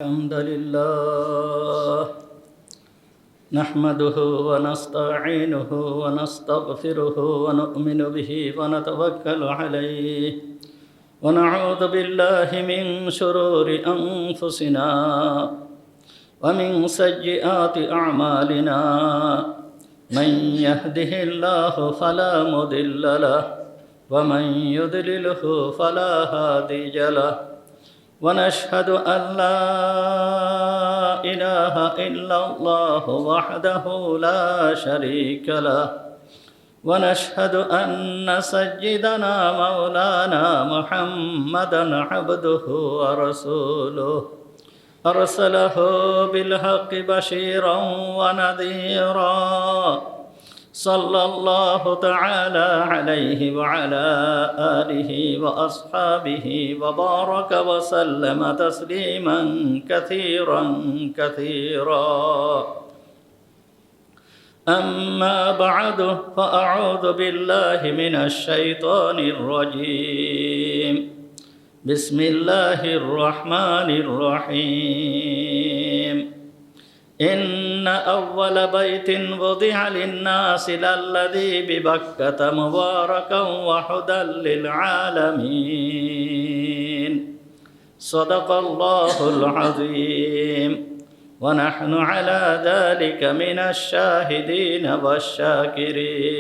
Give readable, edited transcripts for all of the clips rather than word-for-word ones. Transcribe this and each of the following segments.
الحمد لله نحمده ونستعينه ونستغفره ونؤمن به ونتوكل عليه ونعوذ بالله من شرور أنفسنا ومن سيئات أعمالنا من يهده الله فلا مضل له ومن يضلله فلا هادي له ونشهد أن لا إله إلا الله وحده لا شريك له ونشهد أن سيدنا مولانا محمدا عبده ورسوله أرسله بالحق بشيرا ونذيرا صلى الله تعالى عليه وعلى آله وأصحابه وبارك وسلم تسليما كثيرا أما بعد فأعوذ بالله من الشيطان الرجيم بسم الله الرحمن الرحيم إن أول بيت وضع للناس للذي ببكة مباركا وهدى للعالمين صدق الله العظيم ونحن على ذلك من الشاهدين والشاكرين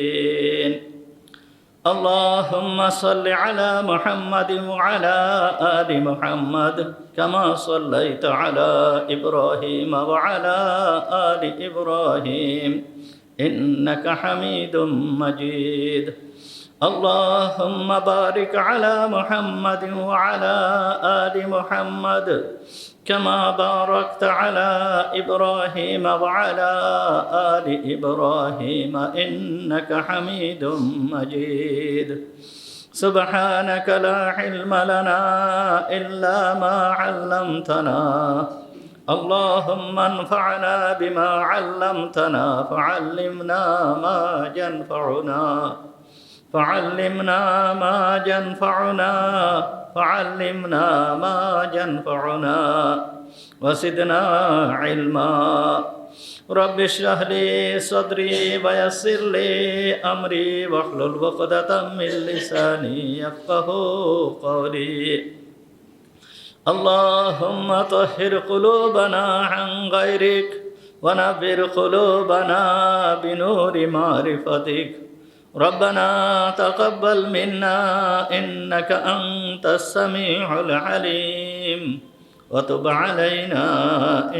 اللهم صل على محمد وعلى آل محمد كما صليت على إبراهيم وعلى آل إبراهيم إنك حميد مجيد اللهم بارك على محمد وعلى آل محمد كما باركت على إبراهيم وعلى آل إبراهيم إنك حميد مجيد سبحانك لا علم لنا إلا ما علمتنا اللهم انفعنا بما علمتنا فعلمنا ما ينفعنا وزدنا علما رب اشرح لي صدري ويسر لي أمري واحلل عقدة من لساني يفقهوا قولي اللهم طهر قلوبنا عن غيرك ونبر قلوبنا بنور معرفتك ربنا تقبل منا إنك أنت السميع العليم وتب علينا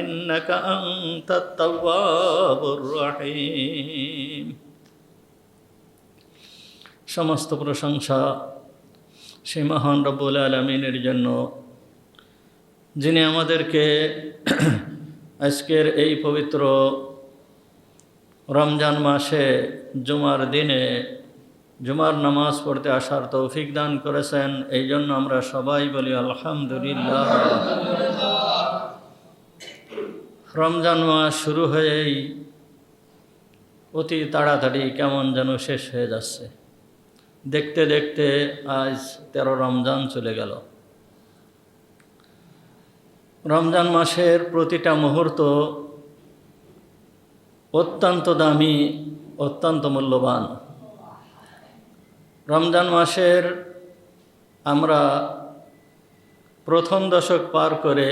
إنك أنت التواب الرحيم সমস্ত প্রশংসা সেই মহান রব্বুল আলামিনের জন্য যিনি আমাদেরকে আজকের এই পবিত্র রমজান মাসে জুমার দিনে জুমার নামাজ পড়তে আসার তৌফিক দান করেছেন এই জন্য আমরা সবাই বলি আলহামদুলিল্লাহ। রমজান মাস শুরু হয়েই অতি তাড়াতাড়ি কেমন যেন শেষ হয়ে যাচ্ছে। দেখতে দেখতে আজ 13 রমজান চলে গেল। রমজান মাসের প্রতিটা মুহূর্ত অত্যন্ত দামি, অত্যন্ত মূল্যবান। রমজান মাসের আমরা প্রথম দশক পার করে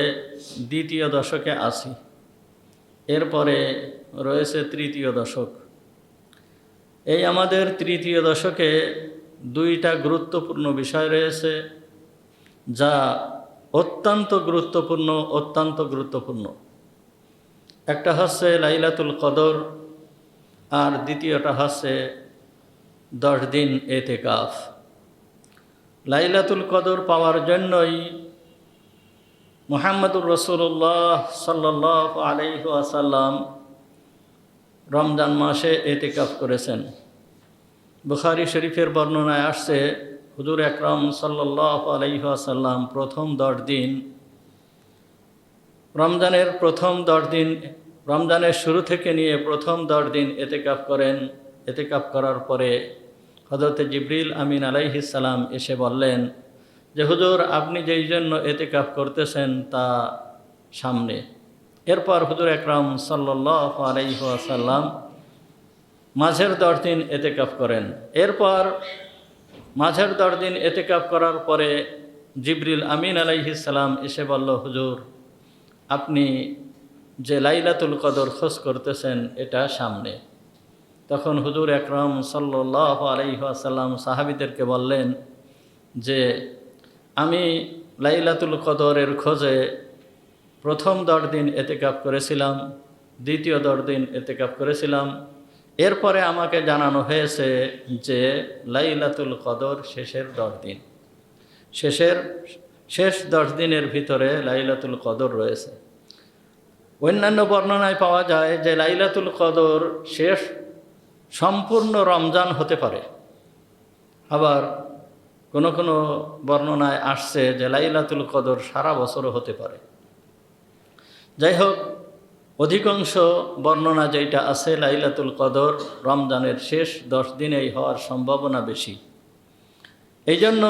দ্বিতীয় দশকে আসি, এরপরে রয়েছে তৃতীয় দশক। এই আমাদের তৃতীয় দশকে দুইটা গুরুত্বপূর্ণ বিষয় রয়েছে যা অত্যন্ত গুরুত্বপূর্ণ। একটা হচ্ছে লাইলাতুল কদর আর দ্বিতীয়টা হচ্ছে 10 দিন এতেকাফ। লাইলাতুল কদর পাওয়ার জন্যই মুহাম্মদুর রাসূলুল্লাহ সাল্লাল্লাহু আলাইহি ওয়াসাল্লাম রমজান মাসে এতেকাফ করেছেন। বুখারী শরীফের বর্ণনায় আসছে হুজুর আকরাম সাল্লাল্লাহু আলাইহি ওয়াসাল্লাম প্রথম 10 দিন রমজানের প্রথম 10 দিন রমজানের শুরু থেকে নিয়ে প্রথম 10 দিন এতেকাফ করেন। এতেকাফ করার পরে হযরত জিবরিল আমিন আলাইহিস সালাম এসে বললেন যে হুজুর আপনি যেই জন্য ইতিকাফ করতেছেন তা সামনে। এরপর হুজুর আকরাম সাল্লাল্লাহু আলাইহি ওয়াসাল্লাম মাঝের 10 দিন এতেকাফ করেন। এরপর মাঝের 10 দিন এতেকাফ করার পরে জিবরিল আমিন আলাইহিস সালাম এসে বলল, হুজুর আপনি যে লাইলাতুল কদর খোঁজ করতেছেন এটা সামনে। তখন হুজুর আকরাম সাল্লাল্লাহু আলাইহি ওয়াসাল্লাম সাহাবীদেরকে বললেন যে আমি লাইলাতুল কদরের খোঁজে প্রথম 10 দিন এতেকাফ করেছিলাম, দ্বিতীয় 10 দিন এতেকাফ করেছিলাম। এরপরে আমাকে জানানো হয়েছে যে লাইলাতুল কদর শেষের 10 দিন, শেষ 10 দিনের ভিতরে লাইলাতুল কদর রয়েছে। অন্যান্য বর্ণনায় পাওয়া যায় যে লাইলাতুল কদর শেষ সম্পূর্ণ রমজান হতে পারে। আবার কোনো কোনো বর্ণনায় আসছে যে লাইলাতুল কদর সারা বছরও হতে পারে। যাই হোক, অধিকাংশ বর্ণনা যেটা আছে লাইলাতুল কদর রমজানের শেষ 10 দিনেই হওয়ার সম্ভাবনা বেশি। এই জন্য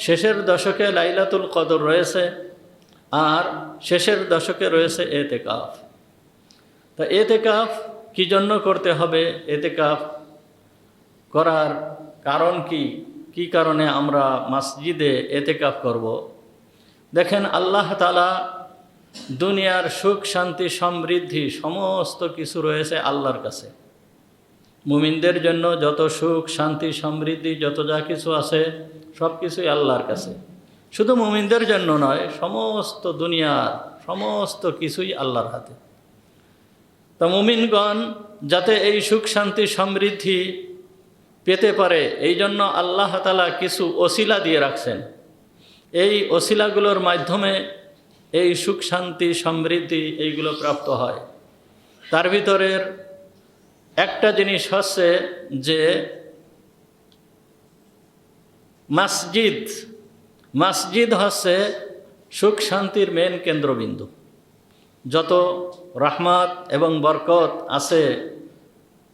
শেষের দশকে লাইলাতুল কদর রয়েছে, আর শেষের দশকে রয়েছে এতেকাফ। তা এতেকাফ কী জন্য করতে হবে? এতেকাফ করার কারণ কি কারণে আমরা মসজিদে এতেকাফ করব? দেখেন, আল্লাহ তাআলা দুনিয়ার সুখ শান্তি সমৃদ্ধি সমস্ত কিছু রয়েছে আল্লাহর কাছে। মুমিনদের জন্য যত সুখ শান্তি সমৃদ্ধি যত যা কিছু আছে সব কিছুই আল্লাহর কাছে। শুধু মুমিনদের জন্য নয়, সমস্ত দুনিয়ার সমস্ত কিছুই আল্লাহর হাতে। তা মুমিনগণ যাতে এই সুখ শান্তি সমৃদ্ধি পেতে পারে, এই জন্য আল্লাহ তাআলা কিছু ওসিলা দিয়ে রাখছেন। এই ওসিলাগুলোর মাধ্যমে এই সুখ শান্তি সমৃদ্ধি এইগুলো প্রাপ্ত হয়। তার ভিতরের একটা জিনিস হচ্ছে যে মসজিদ হচ্ছে সুখ শান্তির মেন কেন্দ্রবিন্দু। যত রহমত এবং বরকত আছে,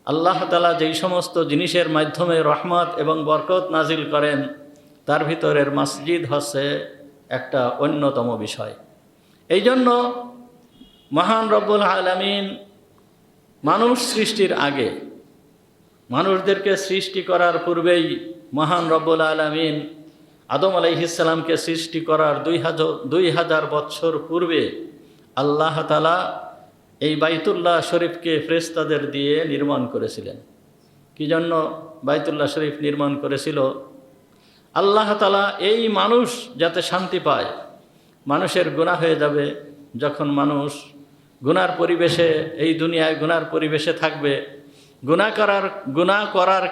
আল্লাহ তাআলা যেই সমস্ত জিনিসের মাধ্যমে রহমত এবং বরকত নাজিল করেন, তার ভিতরের মসজিদ হচ্ছে একটা অন্যতম বিষয়। এই জন্য মহান রব্বুল আলামিন মানুষ সৃষ্টির আগে, মানুষদেরকে সৃষ্টি করার পূর্বেই মহান রব্বুল আলামিন আদম আলাইহিস সালামকে সৃষ্টি করার 2000 বছর পূর্বে আল্লাহ তাআলা এই বাইতুল্লাহ শরীফকে ফেরেশতাদের দিয়ে নির্মাণ করেছিলেন। কি জন্য বাইতুল্লাহ শরীফ নির্মাণ করেছিল? আল্লাহ তাআলা এই মানুষ যাতে শান্তি পায়। মানুষের গুনাহ হয়ে যাবে, যখন মানুষ গুনার পরিবেশে, এই দুনিয়ায় গুনার পরিবেশে থাকবে, গুনাহ করার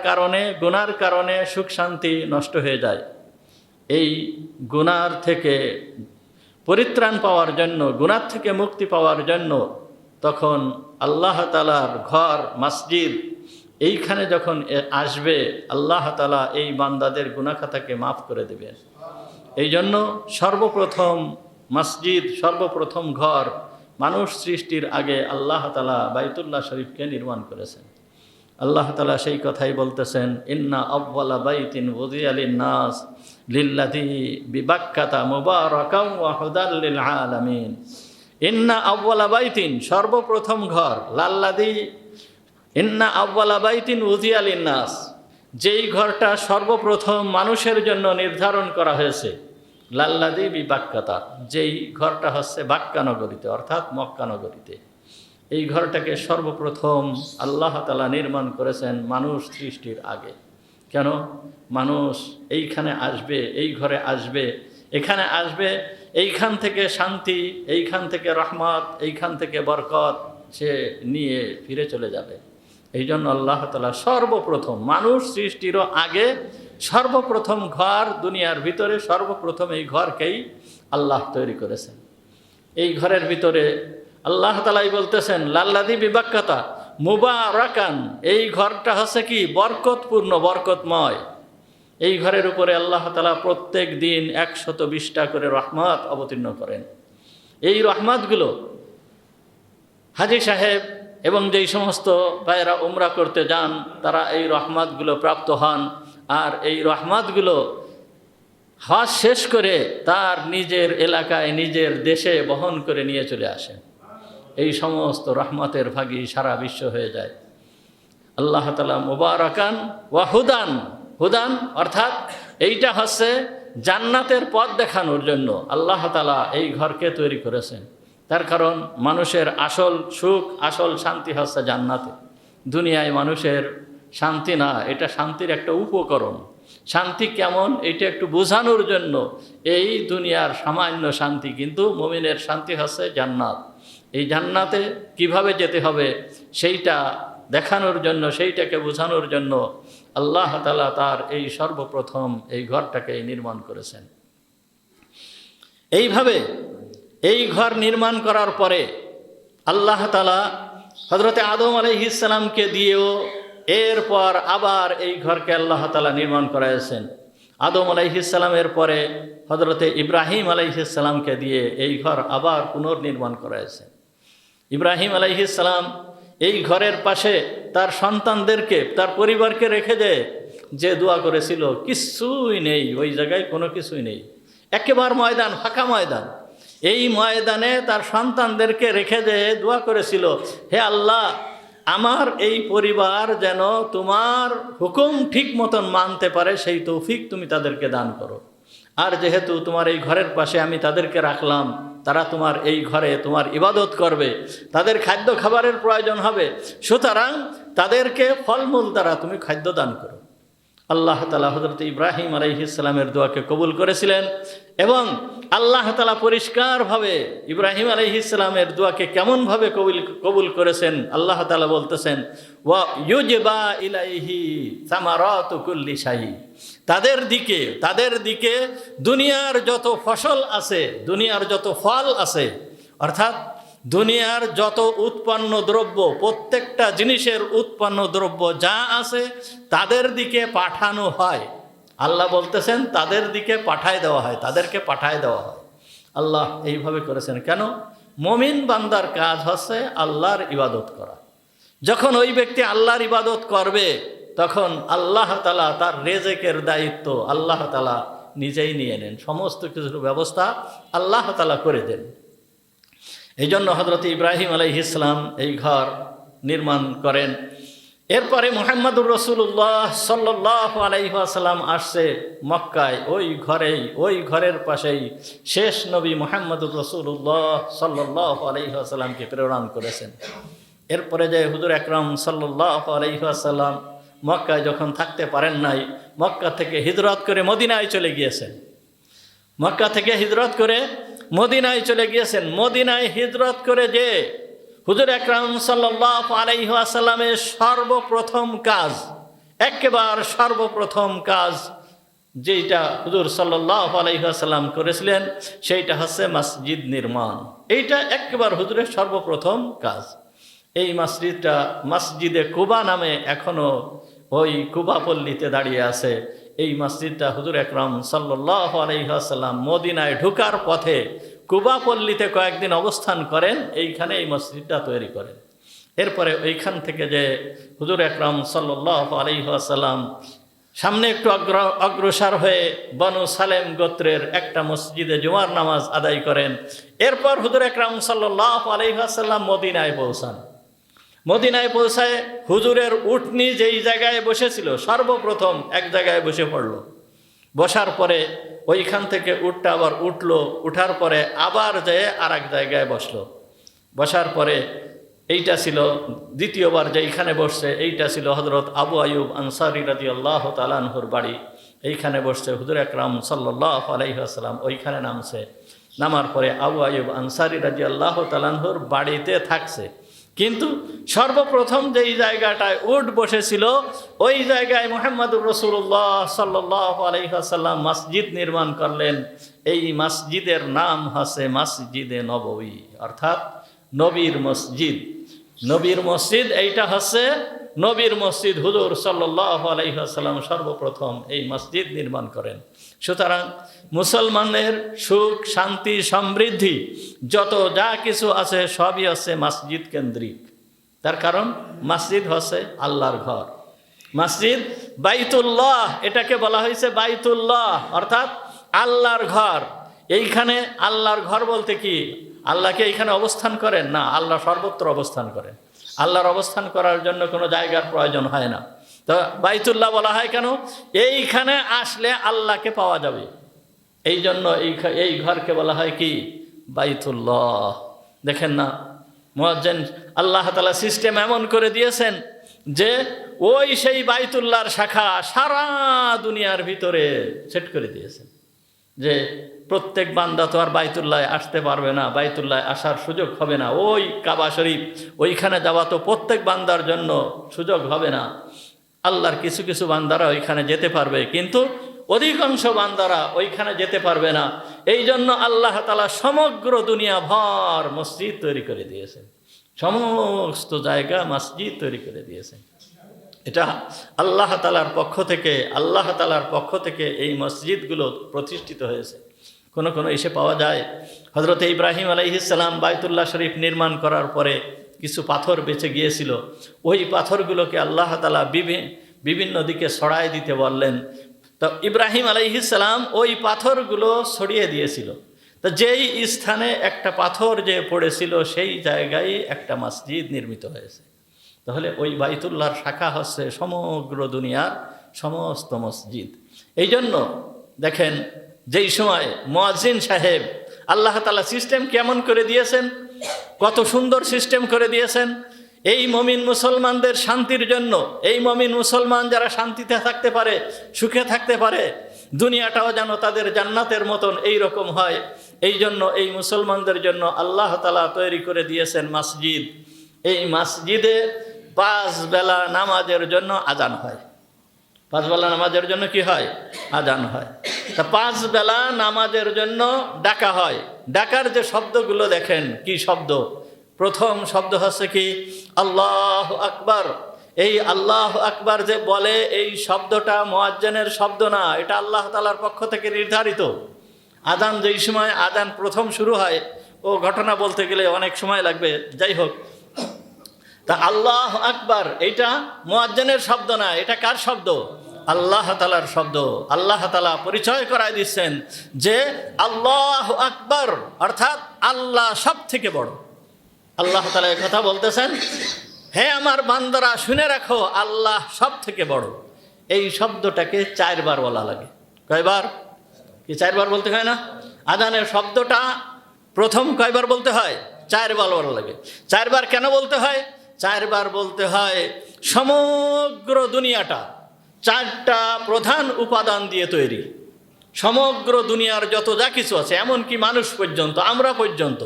কারণে সুখ শান্তি নষ্ট হয়ে যায়। এই গুনার থেকে পরিত্রাণ পাওয়ার জন্য, গুনার থেকে মুক্তি পাওয়ার জন্য তখন আল্লাহ তাআলার ঘর মসজিদ এইখানে যখন আসবে, আল্লাহ তাআলা এই বান্দাদের গুনাহ খাতাকে মাফ করে দেবেন। এই জন্য সর্বপ্রথম মসজিদ, সর্বপ্রথম ঘর মানুষ সৃষ্টির আগে আল্লাহ তাআলা বাইতুল্লাহ শরীফকে নির্মাণ করেছেন। আল্লাহ তাআলা সেই কথাই বলতেছেন, ইন্না আউওয়ালা বাইতিন উযিয়া লিন-নাস লিল্লাযী বিবাক্কাতা মুবারাকান ওয়া হুদাল লিল আলামিন। ইন্না আউওয়ালা বাইতিন, সর্বপ্রথম ঘর, ইন্না আউওয়ালা বাইতিন উযিয়া লিন-নাস, যেই ঘরটা সর্বপ্রথম মানুষের জন্য নির্ধারণ করা হয়েছে, লাল্লাযী বিবাক্কাতা, যেই ঘরটা হচ্ছে বাক্কা নগরীতে অর্থাৎ মক্কা নগরীতে। এই ঘরটাকে সর্বপ্রথম আল্লাহ তাআলা নির্মাণ করেছেন মানুষ সৃষ্টির আগে। কেন? মানুষ এইখানে আসবে, এই ঘরে আসবে, এখানে আসবে, এইখান থেকে শান্তি, এইখান থেকে রহমত, এইখান থেকে বরকত সে নিয়ে ফিরে চলে যাবে। এই জন্য আল্লাহ তাআলা সর্বপ্রথম মানুষ সৃষ্টিরও আগে সর্বপ্রথম ঘর দুনিয়ার ভিতরে, সর্বপ্রথম এই ঘরকেই আল্লাহ তৈরি করেছেন। এই ঘরের ভিতরে আল্লাহ তাআলাই বলতেছেন, লাল্লাযী বিবাক্কাতা মুবারাকান, এই ঘরটা হচ্ছে কি বরকতপূর্ণ, বরকতময়। এই ঘরের উপরে আল্লাহ তাআলা প্রত্যেক দিন 120টা করে রহমত অবতীর্ণ করেন। এই রহমতগুলো হাজী সাহেব এবং যেই সমস্ত ভাইয়েরা উমরা করতে যান, তারা এই রহমতগুলো প্রাপ্ত হন। আর এই রহমতগুলো হজ শেষ করে তার নিজের এলাকায় নিজের দেশে বহন করে নিয়ে চলে আসেন। এই সমস্ত রহমতের ভাগী সারা বিশ্ব হয়ে যায়। আল্লাহ তাআলা মুবারাকান ওয়া হুদান, হুদান অর্থাৎ এইটা হচ্ছে জান্নাতের পথ দেখানোর জন্য আল্লাহ তাআলা এই ঘরকে তৈরি করেছেন। তার কারণ মানুষের আসল সুখ, আসল শান্তি হচ্ছে জান্নাতে। দুনিয়ায় মানুষের শান্তি না, এটা শান্তির একটা উপকরণ। শান্তি কেমন এটা একটু বোঝানোর জন্য এই দুনিয়ার সামান্য শান্তি, কিন্তু মুমিনের শান্তি হচ্ছে জান্নাত। এই জান্নাতে কিভাবে যেতে হবে সেইটা দেখানোর জন্য, সেইটাকে বোঝানোর জন্য আল্লাহ তাআলা তার এই সর্বপ্রথম এই ঘরটাকে নির্মাণ করেছেন। এইভাবে এই ঘর নির্মাণ করার পরে আল্লাহ তাআলা হযরতে আদম আলাইহিস সালামকে দিয়েও এরপর আবার এই ঘরকে আল্লাহ তাআলা নির্মাণ করাইছেন। আদম আলাইহিস সালামের পরে হযরতে ইব্রাহিম আলাইহিস সালামকে দিয়ে এই ঘর আবার পুনর্নির্মাণ করাইছেন। ইব্রাহিম আলাইহিস সালাম এই ঘরের পাশে তার সন্তানদেরকে, তার পরিবারকে রেখে যে দোয়া করেছিল, কিছুই নেই ওই জায়গায়, কোনো কিছুই নেই, একেবারে ময়দান, ফাঁকা ময়দান। এই ময়দানে তার সন্তানদেরকে রেখে দোয়া করেছিল, হে আল্লাহ, আমার এই পরিবার যেন তোমার হুকুম ঠিক মতন মানতে পারে সেই তৌফিক তুমি তাদেরকে দান করো। আর যেহেতু তোমার এই ঘরের পাশে আমি তাদেরকে রাখলাম, তারা তোমার এই ঘরে তোমার ইবাদত করবে, তাদের খাদ্য খাবারের প্রয়োজন হবে, সুতরাং তাদেরকে ফলমূল দ্বারা তুমি খাদ্য দান করো। আল্লাহ তাআলা হযরত ইব্রাহিম আলাইহিস সালামের দোয়াকে কবুল করেছিলেন এবং আল্লাহ তাআলা পরিষ্কারভাবে ইব্রাহিম আলাইহিস সালামের দোয়াকে কেমনভাবে কবুল করেছেন আল্লাহ তাআলা বলতেছেন, ওয়া ইউজবা ইলাইহি সামারাতু কুল্লি শাই। তাদের দিকে দুনিয়ার যত ফসল আছে, দুনিয়ার যত ফল আছে, অর্থাৎ দুনিয়ার যত উৎপন্ন দ্রব্য, প্রত্যেকটা জিনিসের উৎপন্ন দ্রব্য যা আছে তাদের দিকে পাঠানো হয়। আল্লাহ বলতেছেন তাদের দিকে পাঠায় দেওয়া হয়, তাদেরকে পাঠায় দেওয়া হয়। আল্লাহ এইভাবে করেছেন কেন? মুমিন বান্দার কাজ হচ্ছে আল্লাহর ইবাদত করা। যখন ওই ব্যক্তি আল্লাহর ইবাদত করবে তখন আল্লাহ তাআলা তার রেজেকের দায়িত্ব আল্লাহ তাআলা নিজেই নিয়ে নেন, সমস্ত কিছুর ব্যবস্থা আল্লাহ তাআলা করে দেন। এই জন্য হযরত ইব্রাহিম আলাইহিস সালাম এই ঘর নির্মাণ করেন। এরপরে মুহাম্মদুর রাসূলুল্লাহ সাল্লাল্লাহু আলাইহি ওয়াসাল্লাম আসছে মক্কায়, ওই ঘরের পাশেই শেষ নবী মুহাম্মদুর রাসূলুল্লাহ সাল্লাল্লাহু আলাইহি ওয়াসাল্লামকে প্রেরণ করেছেন। এরপরে যে হুজুর আকরাম সাল্লাল্লাহু আলাইহি ওয়াসাল্লাম মক্কায় যখন থাকতে পারেন নাই, মক্কা থেকে হিজরত করে মদিনায় চলে গিয়েছেন। মক্কা থেকে হিজরত করে মদিনায় চলে গিয়েছেন। মদিনায় হিজরত করে যে হুজুর আকরাম সাল্লাল্লাহু আলাইহি ওয়াসাল্লামের সর্বপ্রথম কাজ, একেবারে সর্বপ্রথম কাজ যেটা হুজুর সাল্লাল্লাহু আলাইহি ওয়াসাল্লাম করেছিলেন সেইটা হচ্ছে মসজিদ নির্মাণ। এইটা একেবারে হুজুরের সর্বপ্রথম কাজ। এই মসজিদটা মসজিদে কুবা নামে এখনো ওই কুবা পল্লীতে দাঁড়িয়ে আছে। এই মসজিদটা হুজুর আকরাম সাল্লাল্লাহু আলাইহি ওয়াসাল্লাম মদিনায় ঢোকার পথে কুবা পল্লীতে কয়েকদিন অবস্থান করেন, এইখানে এই মসজিদটা তৈরি করেন। এরপরে ওইখান থেকে যে হুজুর আকরাম সাল্লাল্লাহু আলাইহি ওয়াসাল্লাম সামনে একটু অগ্রসর হয়ে বনু সালেম গোত্রের একটা মসজিদে জুমার নামাজ আদায় করেন। এরপর হুজুর আকরাম সাল্লাল্লাহু আলাইহি ওয়াসাল্লাম মদিনায় পৌঁছান। মদিনায় পৌঁছায় হুজুরের উটনি যেই জায়গায় বসেছিল সর্বপ্রথম এক জায়গায় বসে পড়ল। বসার পরে ওইখান থেকে উটটা আবার উঠলো, উঠার পরে আবার যেয়ে আর এক জায়গায় বসলো। বসার পরে এইটা ছিল দ্বিতীয়বার যেইখানে বসছে, এইটা ছিল হযরত আবু আইয়ুব আনসারী রাদিয়াল্লাহু তাআলা আনহুর বাড়ি। এইখানে বসছে হুজুর আকরাম সাল্লাল্লাহু আলাইহি ওয়াসাল্লাম, ওইখানে নামছে। নামার পরে আবু আইয়ুব আনসারী রাদিয়াল্লাহু তাআলা আনহুর বাড়িতে থাকছে। কিন্তু সর্বপ্রথম যেই জায়গাটায় উট বসেছিল ওই জায়গায় মুহাম্মদুর রাসূলুল্লাহ সাল্লাল্লাহু আলাইহি ওয়াসাল্লাম মসজিদ নির্মাণ করলেন। এই মসজিদের নাম হচ্ছে মসজিদে নববী, অর্থাৎ নবীর মসজিদ। নবীর মসজিদ এইটা হচ্ছে নবীর মসজিদ। হুজুর সাল্লাল্লাহু আলাইহি ওয়াসাল্লাম সর্বপ্রথম এই মসজিদ নির্মাণ করেন। সুতরাং মুসলমানের সুখ, শান্তি, সমৃদ্ধি যত যা কিছু আছে সবই হচ্ছে মসজিদ কেন্দ্রিক। তার কারণ মসজিদ হচ্ছে আল্লাহর ঘর। মসজিদ বাইতুল্লাহ, এটাকে বলা হয়েছে বাইতুল্লাহ, অর্থাৎ আল্লাহর ঘর। এইখানে আল্লাহর ঘর বলতে কি আল্লাহকে এইখানে অবস্থান করেন? না, আল্লাহ সর্বত্র অবস্থান করেন। আল্লাহর অবস্থান করার জন্য কোনো জায়গার প্রয়োজন হয় না। তো বাইতুল্লাহ বলা হয় কেন? এইখানে আসলে আল্লাহকে পাওয়া যাবে, এই জন্য এই ঘরকে বলা হয় কি? বাইতুল্লাহ। দেখেন না মুয়াজ্জিন, আল্লাহ তাআলা সিস্টেম এমন করে দিয়েছেন যে ওই সেই বাইতুল্লাহর শাখা সারা দুনিয়ার ভিতরে সেট করে দিয়েছেন, যে প্রত্যেক বান্দা তো আর বাইতুল্লায় আসতে পারবে না, বাইতুল্লায় আসার সুযোগ হবে না। ওই কাবা শরীফ ওইখানে যাওয়া তো প্রত্যেক বান্দার জন্য সুযোগ হবে না। আল্লাহর কিছু কিছু বান্দারা ওইখানে যেতে পারবে, কিন্তু অধিকাংশ বান্দারা ওইখানে যেতে পারবে না। এই জন্য আল্লাহ তাআলা সমগ্র দুনিয়া ভর মসজিদ তৈরি করে দিয়েছেন, সমস্ত জায়গা মসজিদ তৈরি করে দিয়েছেন। এটা আল্লাহ তাআলার পক্ষ থেকে এই মসজিদগুলো প্রতিষ্ঠিত হয়েছে। কোনো এসে পাওয়া যায় হযরত ইব্রাহিম আলাইহিস সালাম বাইতুল্লাহ শরীফ নির্মাণ করার পরে কিছু পাথর বেঁচে গিয়েছিল, ওই পাথরগুলোকে আল্লাহ তাআলা বিভিন্ন দিকে ছড়াই দিতে বললেন। তো ইব্রাহিম আলাইহিস সালাম ওই পাথরগুলো ছড়িয়ে দিয়েছিল। তো যেই স্থানে একটা পাথর যে পড়েছিল সেই জায়গায় একটা মসজিদ নির্মিত হয়েছে। তাহলে ওই বাইতুল্লাহর শাখা হচ্ছে সমগ্র দুনিয়ার সমস্ত মসজিদ। এই জন্য দেখেন, যেই সময় মুয়াজ্জিন সাহেব, আল্লাহ তাআলা সিস্টেম কেমন করে দিয়েছেন, কত সুন্দর সিস্টেম করে দিয়েছেন। এই মুমিন মুসলমানদের শান্তির জন্য, এই মুমিন মুসলমান যারা শান্তিতে থাকতে পারে, সুখে থাকতে পারে, দুনিয়াটাও যেন তাদের জান্নাতের মতন এই রকম হয়, এই জন্য এই মুসলমানদের জন্য আল্লাহ তাআলা তৈরি করে দিয়েছেন মসজিদ। এই মসজিদে 5 বেলা নামাজের জন্য আজান হয়। 5 বেলা নামাজের জন্য কি হয়? আজান হয়। তা 5 বেলা নামাজের জন্য ডাকা হয়। ডাকার যে শব্দগুলো দেখেন, কি শব্দ! প্রথম শব্দ হচ্ছে কি? আল্লাহু আকবার। এই আল্লাহু আকবার যে বলে, এই শব্দটা মুয়াজ্জিনের শব্দ না, এটা আল্লাহ তাআলার পক্ষ থেকে নির্ধারিত। আজান যেই সময় আজান প্রথম শুরু হয়, ও ঘটনা বলতে গেলে অনেক সময় লাগবে, যাই হোক। তা আল্লাহ আকবার এইটা মুয়াজ্জিনের শব্দ না, এটা কার শব্দ? আল্লাহ তাআলার শব্দ। আল্লাহ তাআলা পরিচয় করায় দিচ্ছেন যে আল্লাহু আকবার অর্থাৎ আল্লাহ সব থেকে বড়। আল্লাহ তাআলা এই কথা বলতেছেন, হে আমার বান্দারা শুনে রাখো, আল্লাহ সব থেকে বড়। এই শব্দটাকে 4 বার বলা লাগে। কয়বার? কি 4 বার বলতে হয় না? আজানের শব্দটা প্রথম কয়বার বলতে হয়? 4 বার বলা লাগে। 4 বার কেন বলতে হয়? 4 বার বলতে হয়, সমগ্র দুনিয়াটা 4টা প্রধান উপাদান দিয়ে তৈরি। সমগ্র দুনিয়ার যত যা কিছু আছে, এমনকি মানুষ পর্যন্ত, আমরা পর্যন্ত,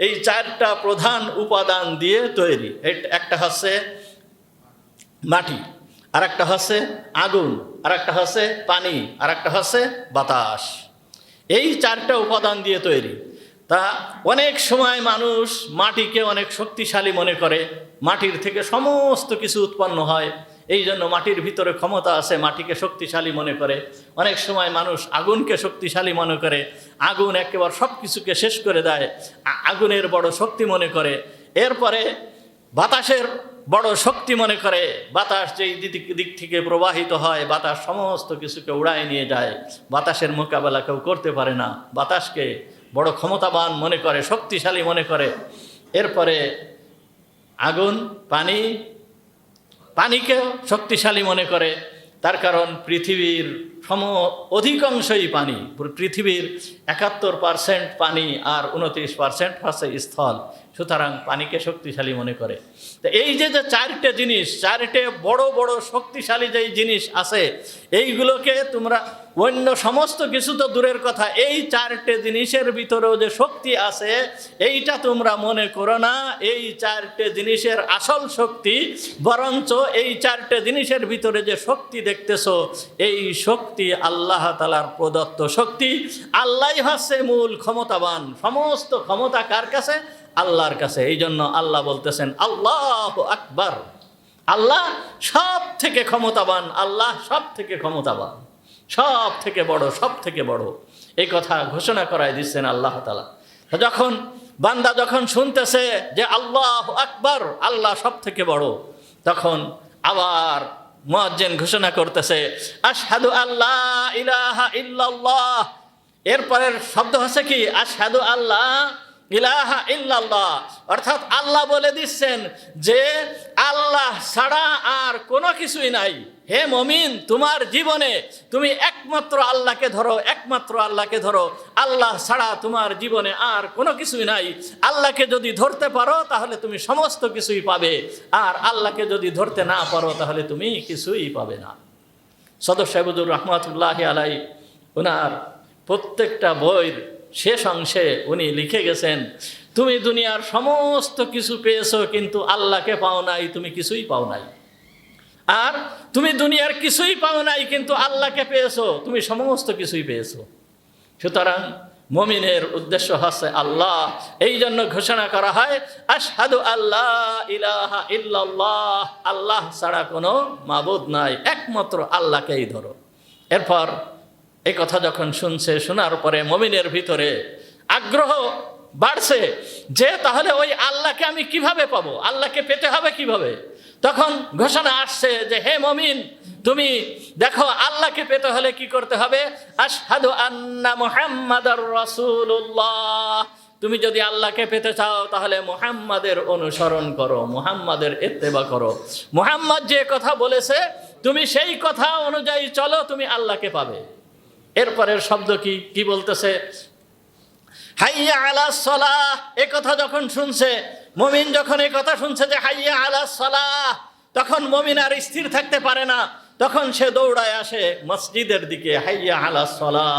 এই 4টা প্রধান উপাদান দিয়ে তৈরি। একটা হচ্ছে মাটি, আর একটা হচ্ছে আগুন, আর একটা হচ্ছে পানি, আর একটা হচ্ছে বাতাস। এই 4টা উপাদান দিয়ে তৈরি। তা অনেক সময় মানুষ মাটিকে অনেক শক্তিশালী মনে করে, মাটির থেকে সমস্ত কিছু উৎপন্ন হয়, এই জন্য মাটির ভিতরে ক্ষমতা আছে, মাটিকে শক্তিশালী মনে করে। অনেক সময় মানুষ আগুনকে শক্তিশালী মনে করে, আগুন একেবারে সব কিছুকে শেষ করে দেয়, আগুনের বড় শক্তি মনে করে। এরপরে বাতাসের বড় শক্তি মনে করে, বাতাস যেই দিক থেকে প্রবাহিত হয়, বাতাস সমস্ত কিছুকে উড়ায় নিয়ে যায়, বাতাসের মোকাবেলা কেউ করতে পারে না, বাতাসকে বড় ক্ষমতাবান মনে করে, শক্তিশালী মনে করে। এরপরে আগুন, পানিকেও শক্তিশালী মনে করে, তার কারণ পৃথিবীর অধিকাংশই পানি। পৃথিবীর 71% পানি আর 29% হচ্ছে স্থল, সুতরাং পানিকে শক্তিশালী মনে করে। তো এই যে 4টে জিনিস, 4টে বড় বড় শক্তিশালী যেই জিনিস আছে, এইগুলোকে তোমরা অন্য সমস্ত কিছু তো দূরের কথা, এই 4টে জিনিসের ভিতরেও যে শক্তি আছে এইটা তোমরা মনে করো না এই 4টে জিনিসের আসল শক্তি, বরঞ্চ এই 4টে জিনিসের ভিতরে যে শক্তি দেখতেছো, এই শক্তি আল্লাহ তাআলার প্রদত্ত শক্তি। আল্লাহই হচ্ছে মূল ক্ষমতাবান, সমস্ত ক্ষমতা কার কাছে? আল্লাহর কাছে। এই জন্য আল্লাহ বলতেছেন আল্লাহু আকবার, আল্লাহ সব থেকে ক্ষমতাবান, আল্লাহ সব থেকে ক্ষমতাবান, সব থেকে বড়, সব থেকে বড়। এই কথা ঘোষণা করায় দিচ্ছেন আল্লাহ তাআলা। যখন বান্দা শুনতেছে যে আল্লাহু আকবার, আল্লাহ সব থেকে বড়, তখন আবার মুয়াজ্জিন ঘোষণা করতেছে আশহাদু আল্লা ইলাহা ইল্লাল্লাহ, এরপরের শব্দ হচ্ছে কি আশহাদু আল্লাহ ইলাহা ইল্লাল্লাহ, অর্থাৎ আল্লাহ বলে দিচ্ছেন যে আল্লাহ ছাড়া আর কোনো কিছুই নাই। হে মুমিন, তোমার জীবনে তুমি একমাত্র আল্লাহকে ধরো, একমাত্র আল্লাহকে ধরো, আল্লাহ ছাড়া তোমার জীবনে আর কোনো কিছুই নাই। আল্লাহকে যদি ধরতে পারো তাহলে তুমি সমস্ত কিছুই পাবে, আর আল্লাহকে যদি ধরতে না পারো তাহলে তুমি কিছুই পাবে না। সদর সাহেবুর রহমাতুল্লাহ আলাই ওনার প্রত্যেকটা বইয়ের শেষ অংশে উনি লিখে গেছেন, তুমি দুনিয়ার সমস্ত কিছু পেয়েছো কিন্তু আল্লাহকে পাও নাই, তুমি কিছুই পাও নাই। আর তুমি দুনিয়ার কিছুই পাও নাই কিন্তু আল্লাহকে পেয়েছো, তুমি সমস্ত কিছুই পেয়েছো। সুতরাং মুমিনের উদ্দেশ্য হচ্ছে আল্লাহ। এই জন্য ঘোষণা করা হয় আশহাদু আল্লা ইলাহা ইল্লাল্লাহ, আল্লাহ ছাড়া কোনো মাবুদ নাই, একমাত্র আল্লাহকেই ধরো। এরপর এই কথা যখন শুনছে, শোনার পরে মুমিনের ভিতরে আগ্রহ বাড়ছে যে তাহলে ওই আল্লাহকে আমি কিভাবে পাবো, আল্লাহকে পেতে হবে কিভাবে। তখন ঘোষণা আসছে যে হে মুমিন, তুমি দেখো আল্লাহকে পেতে হলে কি করতে হবে, আশহাদু আন্না মুহাম্মাদার রাসূলুল্লাহ। তুমি যদি আল্লাহকে পেতে চাও তাহলে মুহাম্মাদের অনুসরণ করো, মুহাম্মাদের ইত্তেবা করো। মুহাম্মদ যে কথা বলেছে তুমি সেই কথা অনুযায়ী চলো, তুমি আল্লাহকে পাবে। এরপরের শব্দ কি বলতেছে, হাইয়া আলাস সালাহ। এ কথা যখন শুনছে মুমিন, যখন এই কথা শুনছে যে হাইয়া আলাস সালাহ, তখন মুমিন আর স্থির থাকতে পারে না, তখন সে দৌড়ায় আসে মসজিদের দিকে। হাইয়া আলাস সালাহ,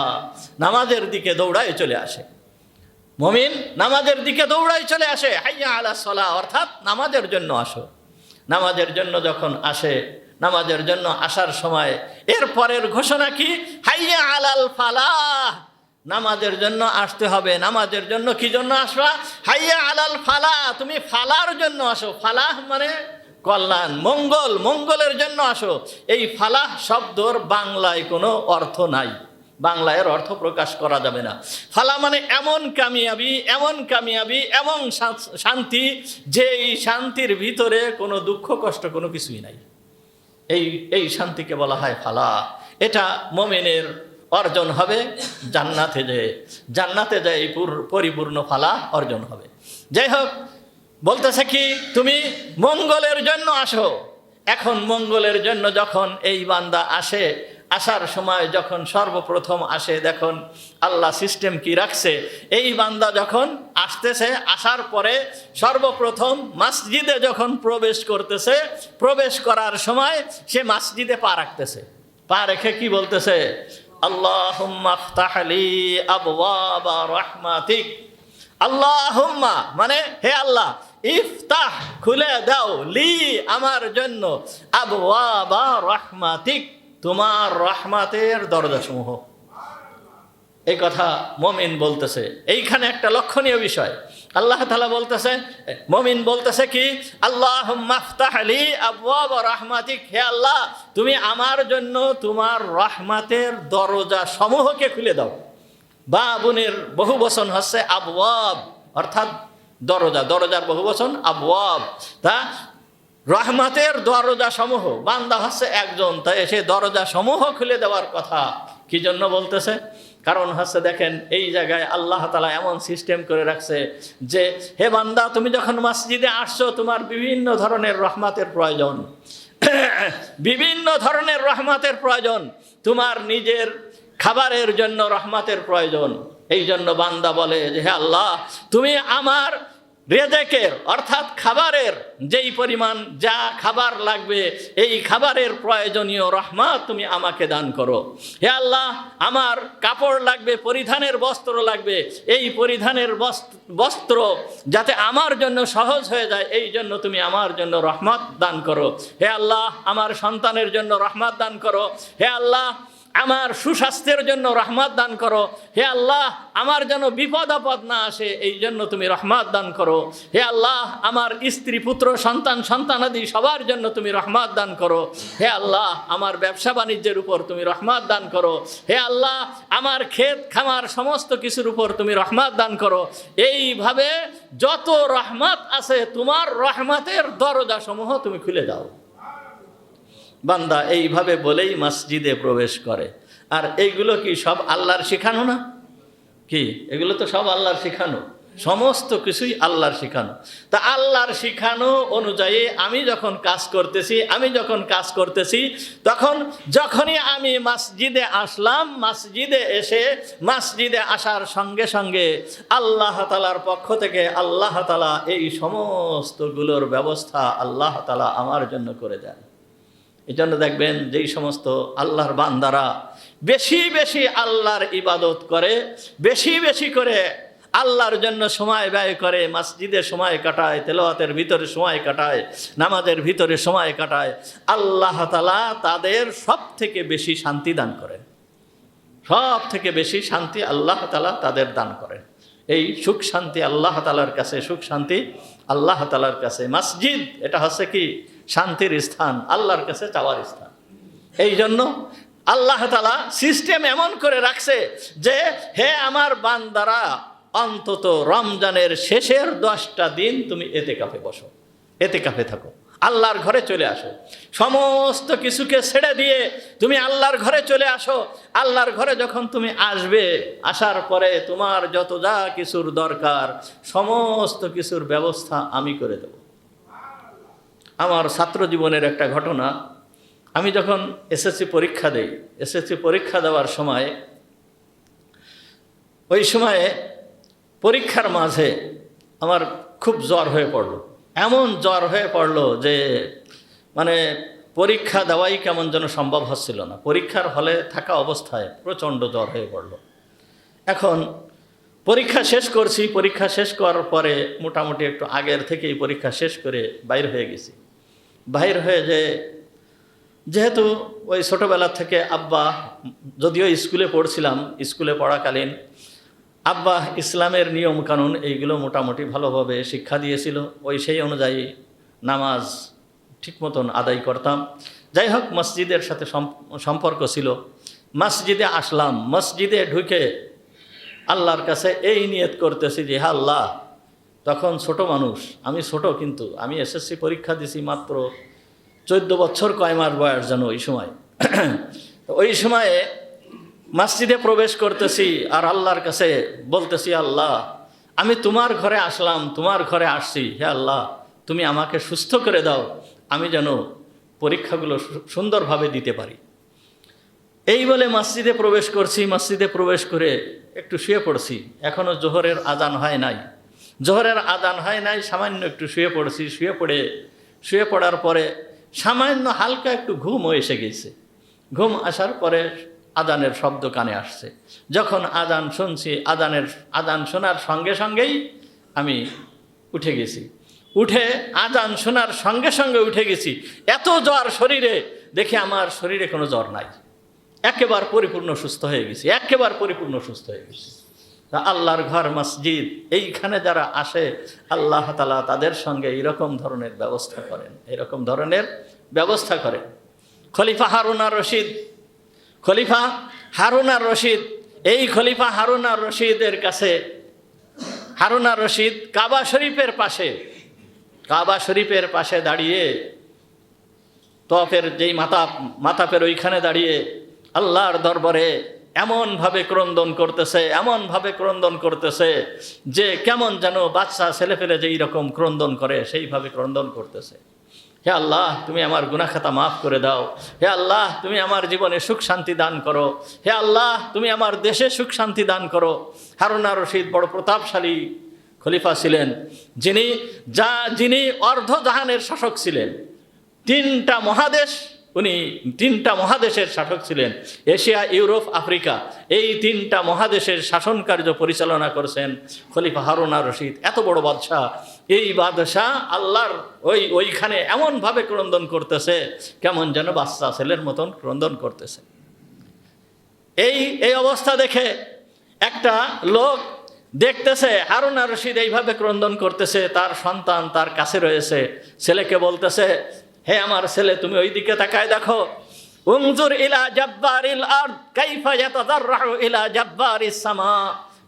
নামাজের দিকে দৌড়ায় চলে আসে। মুমিন নামাজের দিকে দৌড়ায় চলে আসে। হাইয়া আলাস সালাহ অর্থাৎ নামাজের জন্য আসো। নামাজের জন্য যখন আসে, নামাজের জন্য আসার সময় এরপরের ঘোষণা কি, হাইয়া আলাল ফালাহ। নামাজের জন্য আসতে হবে। নামাজের জন্য কি জন্য আসবা, হাইয়া আলাল ফালাহ, তুমি ফালার জন্য আসো। ফালাহ মানে কল্যাণ, মঙ্গল, মঙ্গলের জন্য আসো। এই ফালাহ শব্দর বাংলায় কোনো অর্থ নাই, বাংলায় এর অর্থ প্রকাশ করা যাবে না। ফালা মানে এমন কামিয়াবি, এমন কামিয়াবি, এমন শান্তি যে এই শান্তির ভিতরে কোনো দুঃখ কষ্ট কোনো কিছুই নাই। এই শান্তিকে বলা হয় ফালা। এটা মুমিনের অর্জন হবে জান্নাতে যেয়ে, জান্নাতে যেয়ে এই পরিপূর্ণ ফালা অর্জন হবে। যাই হোক, বলতেছে কি তুমি মঙ্গলের জন্য আসো। এখন মঙ্গলের জন্য যখন এই বান্দা আসে, আসার সময় যখন সর্বপ্রথম আসে, দেখুন আল্লাহ সিস্টেম কি রাখছে। এই বান্দা যখন আসতেছে, আসার পরে সর্বপ্রথম মসজিদে যখন প্রবেশ করতেছে, প্রবেশ করার সময় সে মসজিদে পা রাখতেছে। পা রেখে কি বলতেছে, আল্লাহুম্মা আফতাহ লি আবওয়াবা রাহমাতিক। আল্লাহুম্মা মানে হে আল্লাহ, ইফতাহ খুলে দাও, লি আমার জন্য, আবওয়াবা রাহমাতিক তোমার রহমাতের দরজাসমূহ। এই কথা মুমিন বলতেছে। এইখানে একটা লক্ষণীয় বিষয়, আল্লাহ তাআলা বলতেছে, মুমিন বলতেছে কি, আল্লাহুম্মা আফতাহ লি আবওয়াবা রাহমাতিক, হে আল্লাহ তুমি আমার জন্য তোমার রহমাতের দরজা সমূহকে খুলে দাও। বাবুনের বহুবচন হচ্ছে আবওয়াব, অর্থাৎ দরজা, দরজার বহুবচন আবওয়াব। তা রহমতের দরজা সমূহ, বান্দা হচ্ছে একজন, তাই সে দরজা সমূহ খুলে দেওয়ার কথা কি জন্য বলতেছে, কারণ হচ্ছে দেখেন এই জায়গায় আল্লাহ তাআলা এমন সিস্টেম করে রাখছে যে হে বান্দা তুমি যখন মসজিদে আসছো তোমার বিভিন্ন ধরনের রহমতের প্রয়োজন, বিভিন্ন ধরনের রহমতের প্রয়োজন। তোমার নিজের খাবারের জন্য রহমতের প্রয়োজন। এই জন্য বান্দা বলে যে হে আল্লাহ তুমি আমার রেজেকের অর্থাৎ খাবারের যেই পরিমাণ যা খাবার লাগবে এই খাবারের প্রয়োজনীয় রহমত তুমি আমাকে দান করো। হে আল্লাহ আমার কাপড় লাগবে, পরিধানের বস্ত্র লাগবে, এই পরিধানের বস্ত্র যাতে আমার জন্য সহজ হয়ে যায় এই জন্য তুমি আমার জন্য রহমত দান করো। হে আল্লাহ আমার সন্তানের জন্য রহমত দান করো। হে আল্লাহ আমার সুস্বাস্থ্যের জন্য রহমত দান করো। হে আল্লাহ আমার যেন বিপদ আপদ না আসে এই জন্য তুমি রহমত দান করো। হে আল্লাহ আমার স্ত্রী পুত্র সন্তানাদি সবার জন্য তুমি রহমত দান করো। হে আল্লাহ আমার ব্যবসা বাণিজ্যের উপর তুমি রহমত দান করো। হে আল্লাহ আমার ক্ষেত খামার সমস্ত কিছুর উপর তুমি রহমত দান করো। এইভাবে যত রহমত আছে তোমার রহমতের দরজা সমূহ তুমি খুলে দাও। বান্দা এইভাবে বলেই মসজিদে প্রবেশ করে। আর এইগুলো কি সব আল্লাহর শেখানো না? কি এগুলো তো সব আল্লাহর শিখানো, সমস্ত কিছুই আল্লাহর শিখানো। তা আল্লাহর শিখানো অনুযায়ী আমি যখন কাজ করতেছি তখন যখনই আমি মসজিদে আসলাম, মসজিদে এসে মসজিদে আসার সঙ্গে সঙ্গে আল্লাহ তাআলার পক্ষ থেকে আল্লাহ তাআলা এই সমস্তগুলোর ব্যবস্থা আল্লাহ তাআলা আমার জন্য করে দেন। এই জন্য দেখবেন যেই সমস্ত আল্লাহর বান্দারা বেশি বেশি আল্লাহর ইবাদত করে, বেশি বেশি করে আল্লাহর জন্য সময় ব্যয় করে, মসজিদে সময় কাটায়, তেলাওয়াতের ভিতরে সময় কাটায়, নামাজের ভিতরে সময় কাটায়, আল্লাহ তাআলা তাদের সব থেকে বেশি শান্তি দান করেন। সব থেকে বেশি শান্তি আল্লাহ তাআলা তাদের দান করেন। এই সুখ শান্তি আল্লাহ তাআলার কাছে, সুখ শান্তি আল্লাহ তাআলার কাছে। মসজিদ এটা হচ্ছে কি শান্তির স্থান, আল্লাহর কাছে চাওয়ার স্থান। এই জন্য আল্লাহ তাআলা সিস্টেম এমন করে রাখছে যে হে আমার বান্দারা, অন্তত রমজানের শেষের 10টা দিন তুমি এতেকাফে বসো, এতেকাফে থাকো, আল্লাহর ঘরে চলে আসো। সমস্ত কিছুকে ছেড়ে দিয়ে তুমি আল্লাহর ঘরে চলে আসো। আল্লাহর ঘরে যখন তুমি আসবে, আসার পরে তোমার যত যা কিছুর দরকার সমস্ত কিছুর ব্যবস্থা আমি করে দেব। আমার ছাত্র জীবনের একটা ঘটনা, আমি যখন এসএসসি পরীক্ষা দেই, এসএসসি পরীক্ষা দেওয়ার সময়, ওই সময়ে পরীক্ষার মাঝে আমার খুব জ্বর হয়ে পড়লো। এমন জ্বর হয়ে পড়লো যে মানে পরীক্ষা দেওয়াই কেমন যেন সম্ভব হচ্ছিল না। পরীক্ষার হলে থাকা অবস্থায় প্রচণ্ড জ্বর হয়ে পড়লো। এখন পরীক্ষা শেষ করছি, পরীক্ষা শেষ করার পরে মোটামুটি একটু আগের থেকেই পরীক্ষা শেষ করে বাইর হয়ে গেছি। বাইর হয়ে যেহেতু ওই ছোটোবেলা থেকে আব্বা, যদিও স্কুলে পড়ছিলাম, স্কুলে পড়াকালীন আব্বা ইসলামের নিয়ম কানুন এইগুলো মোটামুটি ভালোভাবে শিক্ষা দিয়েছিল। সেই অনুযায়ী নামাজ ঠিক মতন আদায় করতাম। যাই হোক, মসজিদের সাথে সম্পর্ক ছিল। মসজিদে আসলাম, মসজিদে ঢুকে আল্লাহর কাছে এই নিয়ত করতেছি যে হে আল্লাহ, তখন ছোট মানুষ, আমি ছোট, কিন্তু আমি এসএসসি পরীক্ষা দিছি মাত্র 14 বছর কয় মাস বয়স যেন ওই সময়। ওই সময়ে মসজিদে প্রবেশ করতেছি আর আল্লাহর কাছে বলতেছি, আল্লাহ আমি তোমার ঘরে আসলাম, তোমার ঘরে আসছি, হে আল্লাহ তুমি আমাকে সুস্থ করে দাও, আমি যেন পরীক্ষাগুলো সুন্দরভাবে দিতে পারি। এই বলে মসজিদে প্রবেশ করছি। মসজিদে প্রবেশ করে একটু শুয়ে পড়ছি। এখনও জোহরের আজান হয় নাই, জোহরের আজান হয় নাই, সামান্য একটু শুয়ে পড়ছি। শুয়ে পড়ার পরে সামান্য হালকা একটু ঘুমও এসে গেছে। ঘুম আসার পরে আজানের শব্দ কানে আসছে। যখন আজান শুনছি, আজান শোনার সঙ্গে সঙ্গেই আমি উঠে গেছি। আজান শোনার সঙ্গে সঙ্গে উঠে গেছি। এত জ্বর শরীরে, দেখে আমার শরীরে কোনো জ্বর নাই, একেবারে পরিপূর্ণ সুস্থ হয়ে গেছি, একেবারে পরিপূর্ণ সুস্থ হয়ে গেছি। আল্লাহর ঘর মসজিদ, এইখানে যারা আসে আল্লাহ তাআলা তাদের সঙ্গে এইরকম ধরনের ব্যবস্থা করেন, এইরকম ধরনের ব্যবস্থা করেন। খলিফা হারুন আর রশিদ, এই খলিফা হারুন আর রশিদের কাছে, হারুন আর রশিদ কাবা শরীফের পাশে দাঁড়িয়ে, তওয়াফের যেই মাতাপের ওইখানে দাঁড়িয়ে আল্লাহর দরবারে এমনভাবে ক্রন্দন করতেছে যে কেমন যেন বাচ্চা ছেলেপেলে যেই রকম ক্রন্দন করে সেইভাবে ক্রন্দন করতেছে। হে আল্লাহ তুমি আমার গুনাহ খাতা মাফ করে দাও, হে আল্লাহ তুমি আমার জীবনে সুখ শান্তি দান করো, হে আল্লাহ তুমি আমার দেশে সুখ শান্তি দান করো। হারুন আর রশিদ বড় প্রতাপশালী খলিফা ছিলেন, যিনি অর্ধজাহানের শাসক ছিলেন। 3টা মহাদেশ, উনি 3টা মহাদেশের শাসক ছিলেন। এশিয়া, ইউরোপ, আফ্রিকা, এই 3টা মহাদেশের শাসন কার্য পরিচালনা করেছেন খলিফা হারুন আর রশিদ। এত বড় বাদশাহ, এই বাদশাহ আল্লাহর ওইখানে এমনভাবে ক্রন্দন করতেছে কেমন যেন বাচ্চা ছেলের মতন ক্রন্দন করতেছে। এই অবস্থা দেখে একটা লোক দেখতেছে হারুন আর রশিদ এইভাবে ক্রন্দন করতেছে, তার সন্তান তার কাছে রয়েছে, ছেলেকে বলতেছে, হে আমার ছেলে তুমি ওই দিকে তাকায় দেখো, উনজুর ইলা জাব্বারিল আরদ কাইফা ইয়াতাদাররু ইলা জাব্বারিস সামা।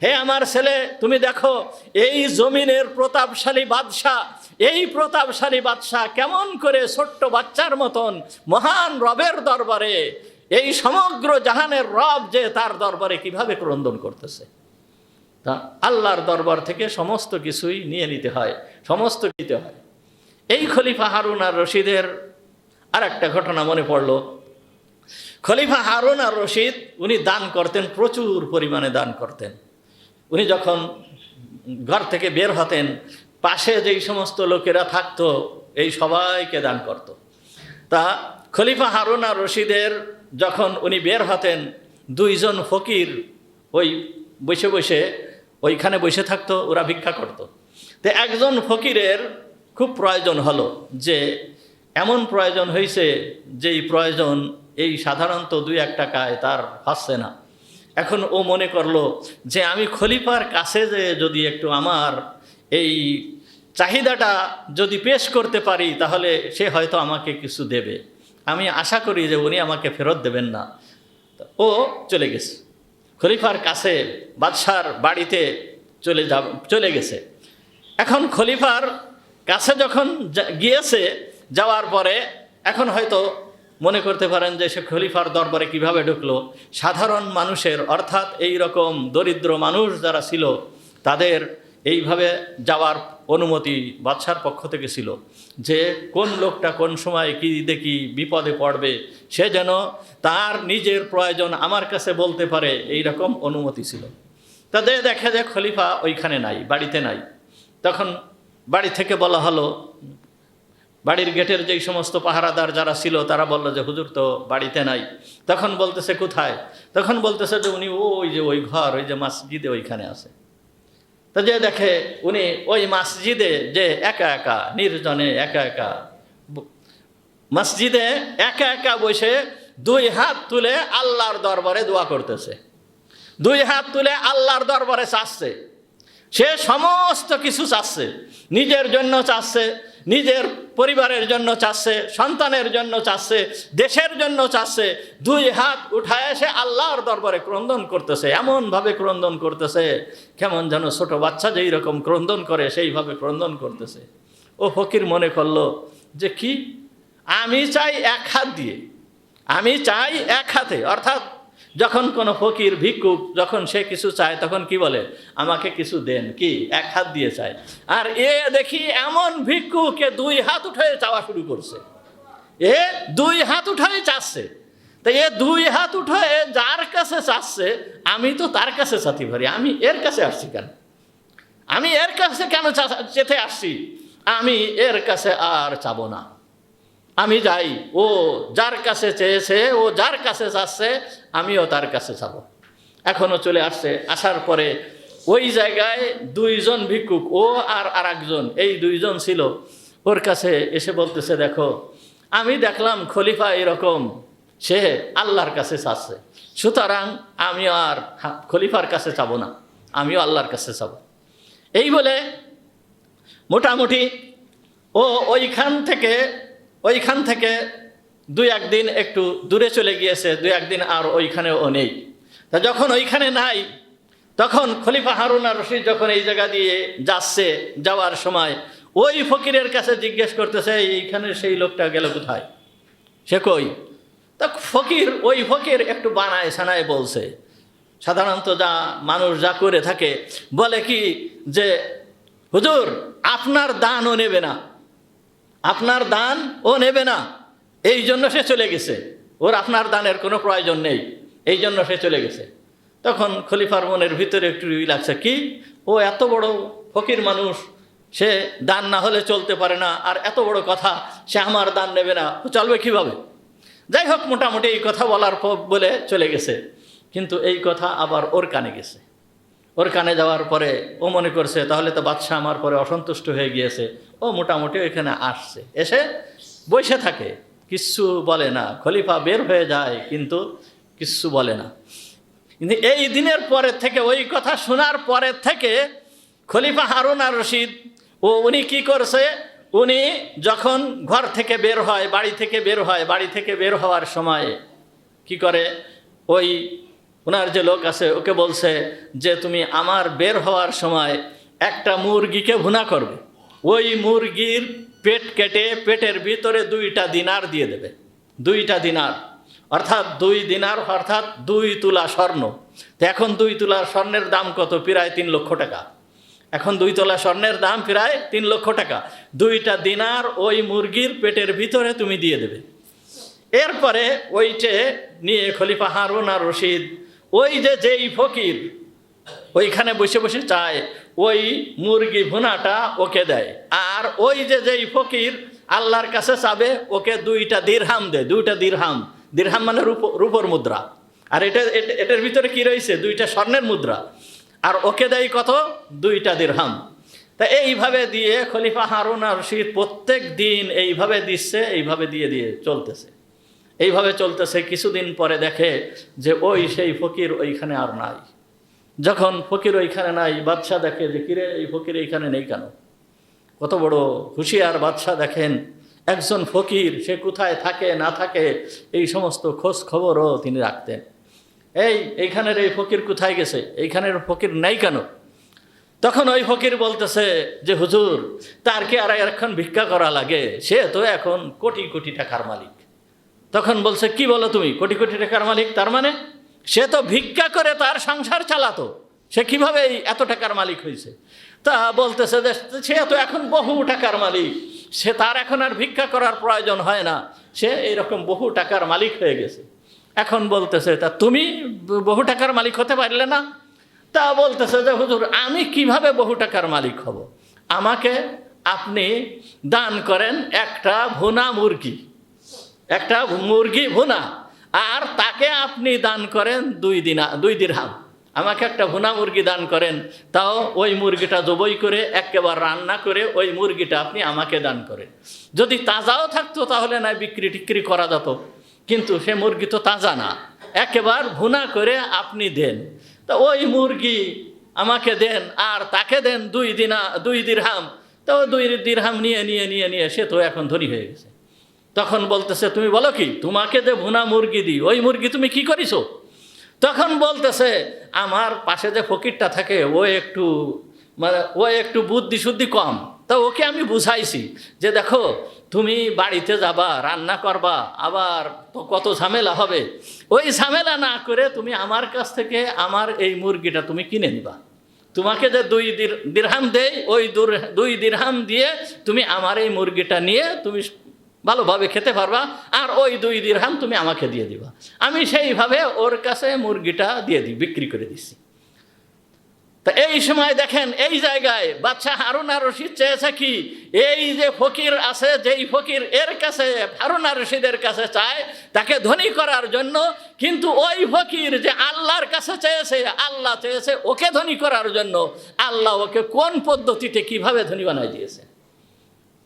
হে আমার ছেলে তুমি দেখো এই জমিনের প্রতাপশালী বাদশাহ কেমন করে ছোট্ট বাচ্চার মতন মহান রবের দরবারে, এই সমগ্র জাহানের রব যে তার দরবারে কিভাবে ক্রন্দন করতেছে। তা আল্লাহর দরবার থেকে সমস্ত কিছুই নিয়ে নিতে হয়, সমস্ত দিতে হয়। এই খলিফা হারুন আর রশিদের আর একটা ঘটনা মনে পড়ল। খলিফা হারুন আর রশিদ উনি দান করতেন, প্রচুর পরিমাণে দান করতেন। উনি যখন ঘর থেকে বের হতেন, পাশে যেই সমস্ত লোকেরা থাকতো এই সবাইকে দান করত। তা খলিফা হারুন আর রশিদের যখন উনি বের হতেন, দুইজন ফকির ওই বসে বসে ওইখানে বসে থাকতো, ওরা ভিক্ষা করত। তো একজন ফকিরের খুব প্রয়োজন হলো, যে এমন প্রয়োজন হয়েছে যেই প্রয়োজন এই সাধারণত 2-1 টাকায় তার হচ্ছে না। এখন ও মনে করলো যে আমি খলিফার কাছে যে যদি একটু আমার এই চাহিদাটা যদি পেশ করতে পারি তাহলে সে হয়তো আমাকে কিছু দেবে, আমি আশা করি যে উনি আমাকে ফেরত দেবেন না। ও চলে গেছে খলিফার কাছে, বাদশার বাড়িতে চলে গেছে। এখন খলিফার কাছে যখন গিয়েছে, যাওয়ার পরে এখন হয়তো মনে করতে পারেন যে সে খলিফার দরবারে কিভাবে ঢুকলো। সাধারণ মানুষের, অর্থাৎ এই রকম দরিদ্র মানুষ যারা ছিল তাদের এইভাবে যাওয়ার অনুমতি বাদশার পক্ষ থেকে ছিল, যে কোন লোকটা কোন সময় কি দেখি বিপদে পড়বে, সে যেন তার নিজের প্রয়োজন আমার কাছে বলতে পারে, এই রকম অনুমতি ছিল। তাদের দেখে যে খলিফা ওইখানে নাই, বাড়িতে নাই। তখন বাড়ি থেকে বলা হলো, বাড়ির গেটের যেই সমস্ত পাহারাদার যারা ছিল তারা বললো যে হুজুর তো বাড়িতে নাই। তখন বলতেছে কোথায়? তখন বলতেছে যে উনি ওই যে ওই ঘর, ওই যে মসজিদে ওইখানে আছে। তা যে দেখে উনি ওই মসজিদে যে একা একা নির্জনে একা একা মসজিদে একা একা বসে 2 হাত তুলে আল্লাহর দরবারে দোয়া করতেছে, 2 হাত তুলে আল্লাহর দরবারে চাচ্ছে। সে সমস্ত কিছু চাচ্ছে, নিজের জন্য চাচ্ছে, নিজের পরিবারের জন্য চাচ্ছে, সন্তানের জন্য চাচ্ছে, দেশের জন্য চাচ্ছে। 2 হাত উঠায় সে আল্লাহর দরবারে ক্রন্দন করতেছে, এমনভাবে ক্রন্দন করতেছে কেমন যেন ছোট বাচ্চা যেই রকম ক্রন্দন করে সেইভাবে ক্রন্দন করতেছে। ও ফকির মনে করলো যে কি, আমি চাই 1 হাত দিয়ে, আমি চাই 1 হাতে। অর্থাৎ যখন কোনো ফকির ভিক্ষুক যখন সে কিছু চায় তখন কি বলে, আমাকে কিছু দেন, কি 1 হাত দিয়ে চায়। আর এ দেখি এমন ভিক্ষুকে 2 হাত উঠে চাওয়া শুরু করছে, এ 2 হাত উঠায় চাচ্ছে। তো এ 2 হাত উঠে যার কাছে চাচ্ছে, আমি তো তার কাছে চাতি পারি, আমি এর কাছে আসছি কেন, আমি এর কাছে কেন চেতে আসছি, আমি এর কাছে আর চাবো না, আমি যাই। ও যার কাছে চেয়েছে, ও যার কাছে চাচ্ছে, আমিও তার কাছে যাব। এখনও চলে আসছে। আসার পরে ওই জায়গায় 2 জন ভিক্ষুক, ও আর আরেকজন, এই 2 জন ছিল। ওর কাছে এসে বলতেছে, দেখো আমি দেখলাম খলিফা এরকম, সে আল্লাহর কাছে চাচ্ছে, সুতরাং আমি আর খলিফার কাছে যাব না, আমিও আল্লাহর কাছে যাব। এই বলে মোটামুটি ও ওইখান থেকে 2-1 দিন একটু দূরে চলে গিয়েছে, 2-1 দিন আর ওইখানে ও নেই। তা যখন ওইখানে নাই, তখন খলিফা হারুন আর রশিদ যখন এই জায়গা দিয়ে যাচ্ছে, যাওয়ার সময় ওই ফকিরের কাছে জিজ্ঞেস করতেছে, এইখানে সেই লোকটা গেল কোথায়, সে কই? তা ওই ফকির একটু বানায় সানায় বলছে, সাধারণত যা মানুষ যা করে থাকে, বলে কি যে হুজুর আপনার দান ও নেবে না, আপনার দান ও নেবে না, এই জন্য সে চলে গেছে, ওর আপনার দানের কোনো প্রয়োজন নেই, এই জন্য সে চলে গেছে। তখন খলিফার মনের ভিতরে একটু লাগছে, কি ও এত বড় ফকির মানুষ, সে দান না হলে চলতে পারে না, আর এত বড় কথা সে আমার দান নেবে না, ও চলবে কিভাবে? যাই হোক, মোটামুটি এই কথা বলার পর বলে চলে গেছে। কিন্তু এই কথা আবার ওর কানে গেছে। ওর কানে যাওয়ার পরে ও মনে করছে তাহলে তো বাদশাহ আমার পরে অসন্তুষ্ট হয়ে গিয়েছে। ও মোটামুটি ওইখানে আসছে, এসে বসে থাকে, কিচ্ছু বলে না। খলিফা বের হয়ে যায় কিন্তু কিচ্ছু বলে না। কিন্তু এই দিনের পরের থেকে, ওই কথা শোনার পরের থেকে খলিফা হারুন আর রশিদ উনি কি করছে, উনি যখন ঘর থেকে বের হয়, বাড়ি থেকে বের হওয়ার সময় কি করে, ওই ওনার যে লোক আছে ওকে বলছে যে তুমি আমার বের হওয়ার সময় একটা মুরগিকে ভুনা করবে, ওই মুরগির পেট কেটে পেটের ভিতরে 2টা দিনার দিয়ে দেবে, 2টা দিনার। অর্থাৎ 2 দিনার অর্থাৎ 2 তোলা স্বর্ণ। তো এখন 2 তোলা স্বর্ণের দাম কত? প্রায় 3 লক্ষ টাকা। এখন 2 তোলা স্বর্ণের দাম প্রায় 3 লক্ষ টাকা। 2টা দিনার ওই মুরগির পেটের ভিতরে তুমি দিয়ে দেবে। এরপরে ওইটে নিয়ে খলিফা হারুন আর রশিদ ওই যেই ফকির ওইখানে বসে বসে চায় ওই মুরগি ভুনাটা ওকে দেয়। আর ওই যেই ফকির আল্লাহর কাছে চাবে ওকে 2টা দিরহাম দেয়। 2টা দিরহাম, দিরহাম মানে রূপোর মুদ্রা। আর এটার ভিতরে কি রয়েছে? 2টা স্বর্ণের মুদ্রা। আর ওকে দেয় কত? 2টা দিরহাম। তা এইভাবে দিয়ে খলিফা হারুন আর রশিদ প্রত্যেক দিন এইভাবে দিচ্ছে, এইভাবে দিয়ে দিয়ে চলতেছে, এইভাবে চলতেছে। কিছুদিন পরে দেখে যে ওই সেই ফকির ওইখানে আর নাই। যখন ফকির ওইখানে নাই, বাদশাহ দেখে যে কিরে এই ফকির এইখানে নেই কেন? কত বড় হুঁশিয়ার বাদশাহ! দেখেন একজন ফকির, সে কোথায় থাকে না থাকে এই সমস্ত খোঁজ খবরও তিনি রাখতেন। এইখানের এই ফকির কোথায় গেছে, এইখানের ফকির নেই কেন? তখন ওই ফকির বলতেছে যে হুজুর, তার কি আর এখন ভিক্ষা করা লাগে? সে তো এখন কোটি কোটি টাকার মালিক। তখন বলছে, কি বলো তুমি? কোটি কোটি টাকার মালিক? তার মানে সে তো ভিক্ষা করে তার সংসার চালাতো, সে কিভাবে এত টাকার মালিক হয়েছে? তা বলতেছে যে সে তো এখন বহু টাকার মালিক, সে তার এখন আর ভিক্ষা করার প্রয়োজন হয় না, সে এইরকম বহু টাকার মালিক হয়ে গেছে। এখন বলতেছে, তা তুমি বহু টাকার মালিক হতে পারলে না? তা বলতেছে যে হুজুর, আমি কিভাবে বহু টাকার মালিক হব? আমাকে আপনি দান করেন একটা ভুনা মুরগি, একটা মুরগি ভুনা, আর তাকে আপনি দান করেন 2 দিরহাম। আমাকে একটা ভুনা মুরগি দান করেন, তাও ওই মুরগিটা জবাই করে একেবারে রান্না করে ওই মুরগিটা আপনি আমাকে দান করেন। যদি তাজাও থাকতো তাহলে না বিক্রি টিক্রি করা যেত, কিন্তু সে মুরগি তো তাজা না, একেবারে ভুনা করে আপনি দেন। তা ওই মুরগি আমাকে দেন আর তাকে দেন 2 দিরহাম। তো 2 দিরহাম নিয়ে নিয়ে নিয়ে নিয়ে সে তো এখন ধনী হয়ে গেছে। তখন বলতেছে, তুমি বলো কি, তোমাকে যে ভুনা মুরগি দিই ওই মুরগি তুমি কি করিছো? তখন বলতেছে, আমার পাশে যে ফকিরটা থাকে ও একটু বুদ্ধি শুদ্ধি কম, তা ওকে আমি বুঝাইছি যে দেখো, তুমি বাড়িতে যাবা, রান্না করবা, আবার তো কত ঝামেলা হবে, ওই ঝামেলা না করে তুমি আমার কাছ থেকে আমার এই মুরগিটা তুমি কিনে নিবা। তোমাকে যে 2 দিরহাম দেই, ওই 2 দিরহাম দিয়ে তুমি আমার এই মুরগিটা নিয়ে তুমি ভালোভাবে খেতে পারবা, আর ওই 2 দিরহাম তুমি আমাকে দিয়ে দিবা। আমি সেইভাবে ওর কাছে মুরগিটা দিয়ে বিক্রি করে দিছি। তা এই সময় দেখেন, এই জায়গায় বাদশাহ হারুন আর রশিদ চেয়েছে কি, এই যে ফকির আছে, যেই ফকির এর কাছে হারুন আর রশিদের কাছে চায় তাকে ধনী করার জন্য, কিন্তু ওই ফকির যে আল্লাহর কাছে চেয়েছে, আল্লাহ চেয়েছে ওকে ধনী করার জন্য। আল্লাহ ওকে কোন পদ্ধতিতে কিভাবে ধনী বানায় দিয়েছে।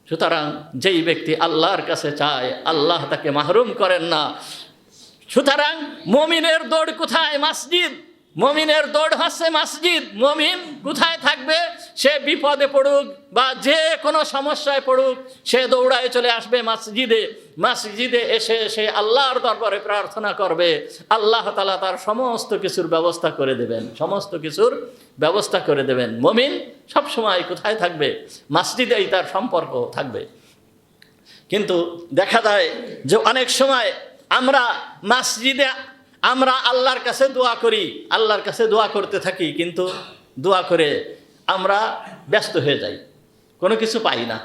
সুতরাং যেই ব্যক্তি আল্লাহর কাছে চায়, আল্লাহ তাকে মাহরুম করেন না। সুতরাং মমিনের দৌড় কোথায়? মসজিদ। মমিনের দৌড় হচ্ছে মসজিদ। মমিন কোথায় থাকবে? সে বিপদে পড়ুক বা যে কোনো সমস্যায় পড়ুক, সে দৌড়ায় চলে আসবে মসজিদে। মসজিদে এসে সে আল্লাহর দরবারে প্রার্থনা করবে, আল্লাহ তাআলা তার সমস্ত কিছুর ব্যবস্থা করে দেবেন, সমস্ত কিছুর ব্যবস্থা করে দেবেন। মমিন সবসময় কোথায় থাকবে? মসজিদেই তার সম্পর্ক থাকবে। কিন্তু দেখা যায় যে অনেক সময় আমরা মসজিদে আমরা আল্লাহর কাছে দোয়া করি, আল্লাহর কাছে দোয়া করতে থাকি, কিন্তু দোয়া করে আমরা ব্যস্ত হয়ে যাই, কোনো কিছু পাই না,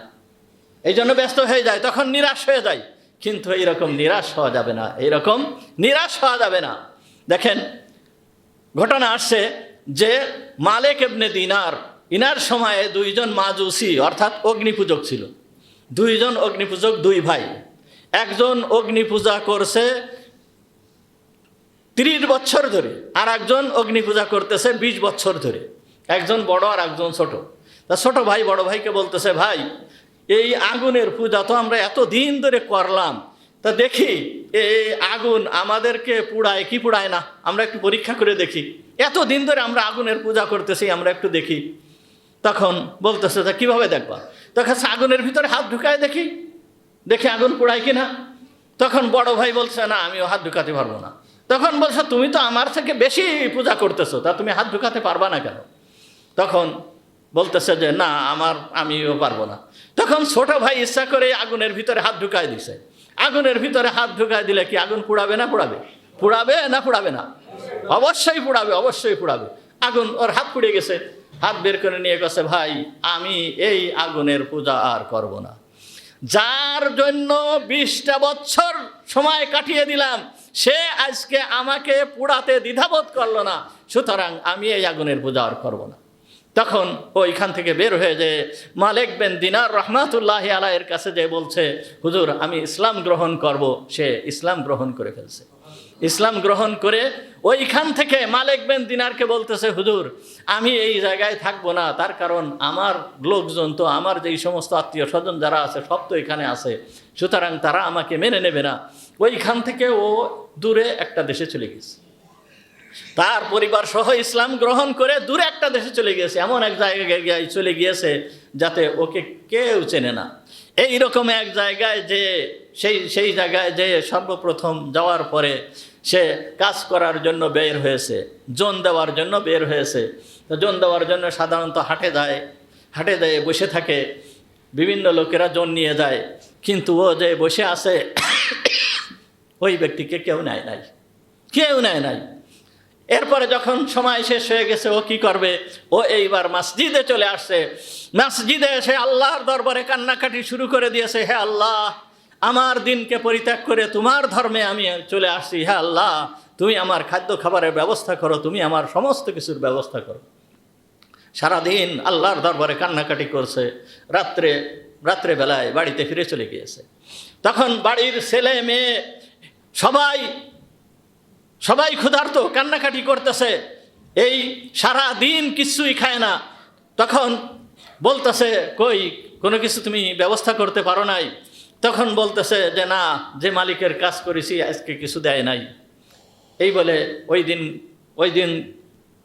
এই জন্য ব্যস্ত হয়ে যায়, তখন নিরাশ হয়ে যায়। কিন্তু এইরকম নিরাশ হওয়া যাবে না, এইরকম নিরাশ হওয়া যাবে না। দেখেন ঘটনা আসছে যে মালিক ইবনে দিনার, ইনার সময়ে 2 জন মাজুসি অর্থাৎ অগ্নিপূজক ছিল। 2 জন অগ্নিপূজক, 2 ভাই। একজন অগ্নিপূজা করছে 30 বছর ধরে, আর একজন অগ্নিপূজা করতেছে 20 বছর ধরে। একজন বড় আর একজন ছোট। তা ছোট ভাই বড় ভাইকে বলতেছে, ভাই এই আগুনের পূজা তো আমরা এত দিন ধরে করলাম, তা দেখি এই আগুন আমাদেরকে পুড়ায় কি পুড়ায় না, আমরা একটু পরীক্ষা করে দেখি। এত দিন ধরে আমরা আগুনের পূজা করতেছি, আমরা একটু দেখি। তখন বলতেছে, তা কীভাবে দেখবা? তখন আগুনের ভিতরে হাত ঢুকায় দেখি আগুন পুড়ায় কিনা। তখন বড় ভাই বলছে, না আমিও হাত ঢুকাতে পারবো না। তখন বলছে, তুমি তো আমার থেকে বেশি পূজা করতেছো, তা তুমি হাত ঢুকাতে পারবা না কেন? তখন বলতেছে যে না, আমিও পারবো না। তখন ছোট ভাই ইচ্ছা করে আগুনের ভিতরে হাত ঢুকায় দিছে। আগুনের ভিতরে হাত ঢুকায় দিলে কি আগুন পুড়াবে না পুড়াবে? পুড়াবে না পুড়াবে না? অবশ্যই পুড়াবে, অবশ্যই পুড়াবে। আগুন, ওর হাত পুড়ে গেছে, হাত বের করে নিয়ে গেছে, ভাই আমি এই আগুনের পূজা আর করব না। যার জন্য 20টা বছর সময় কাটিয়ে দিলাম, সে আজকে আমাকে পুড়াতে দ্বিধাবোধ করলো না, সুতরাং আমি এই আগুনের পূজা আর করব না। তখন ওইখান থেকে বের হয়ে যে মালিক বিন দিনার রহমাতুল্লাহি আলাইহির কাছে যে বলছে, হুজুর আমি ইসলাম গ্রহণ করব। সে ইসলাম গ্রহণ করে ফেলছে। ইসলাম গ্রহণ করে ওইখান থেকে মালিক বিন দিনারকে বলতেছে, হুজুর আমি এই জায়গায় থাকবো না, তার কারণ আমার লোকজন তো, আমার যেই সমস্ত আত্মীয় স্বজন যারা আছে সব তো এখানে আছে, সুতরাং তারা আমাকে মেনে নেবে না। ওইখান থেকে ও দূরে একটা দেশে চলে গেছে, তার পরিবার সহ ইসলাম গ্রহণ করে দূরে একটা দেশে চলে গিয়েছে, এমন এক জায়গায় চলে গিয়েছে যাতে ওকে কেউ চেনে না। এইরকম এক জায়গায় যে সেই জায়গায় যে সর্বপ্রথম যাওয়ার পরে সে কাজ করার জন্য বের হয়েছে, জন দেওয়ার জন্য বের হয়েছে। তো জন দেওয়ার জন্য সাধারণত হাটে যায়, হাটে যেয়ে বসে থাকে, বিভিন্ন লোকেরা জন নিয়ে যায়, কিন্তু ও যে বসে আছে ওই ব্যক্তিকে কেউ নেয় নাই, কেউ নেয় নাই। এরপরে যখন সময় শেষ হয়ে গেছে, ও কি করবে? ও এইবার মসজিদে চলে আসছে। মসজিদে এসে আল্লাহর দরবারে কান্নাকাটি শুরু করে দিয়েছে, হে আল্লাহ, আমার দিনকে পরিত্যাগ করে তোমার ধর্মে আমি চলে আসছি। হে আল্লাহ, তুমি আমার খাদ্য খাবারের ব্যবস্থা করো, তুমি আমার সমস্ত কিছুর ব্যবস্থা করো। সারাদিন আল্লাহর দরবারে কান্নাকাটি করছে। রাত্রেবেলায় বাড়িতে ফিরে চলে গিয়েছে। তখন বাড়ির ছেলে মেয়ে সবাই ক্ষুধার্ত, কান্নাকাটি করতেছে, এই সারা দিন কিছুই খায় না। তখন বলতেছে, কই কোনো কিছু তুমি ব্যবস্থা করতে পারো নাই? তখন বলতেছে যে না, যে মালিকের কাজ করেছি আজকে কিছু দেয় নাই। এই বলে ওই দিন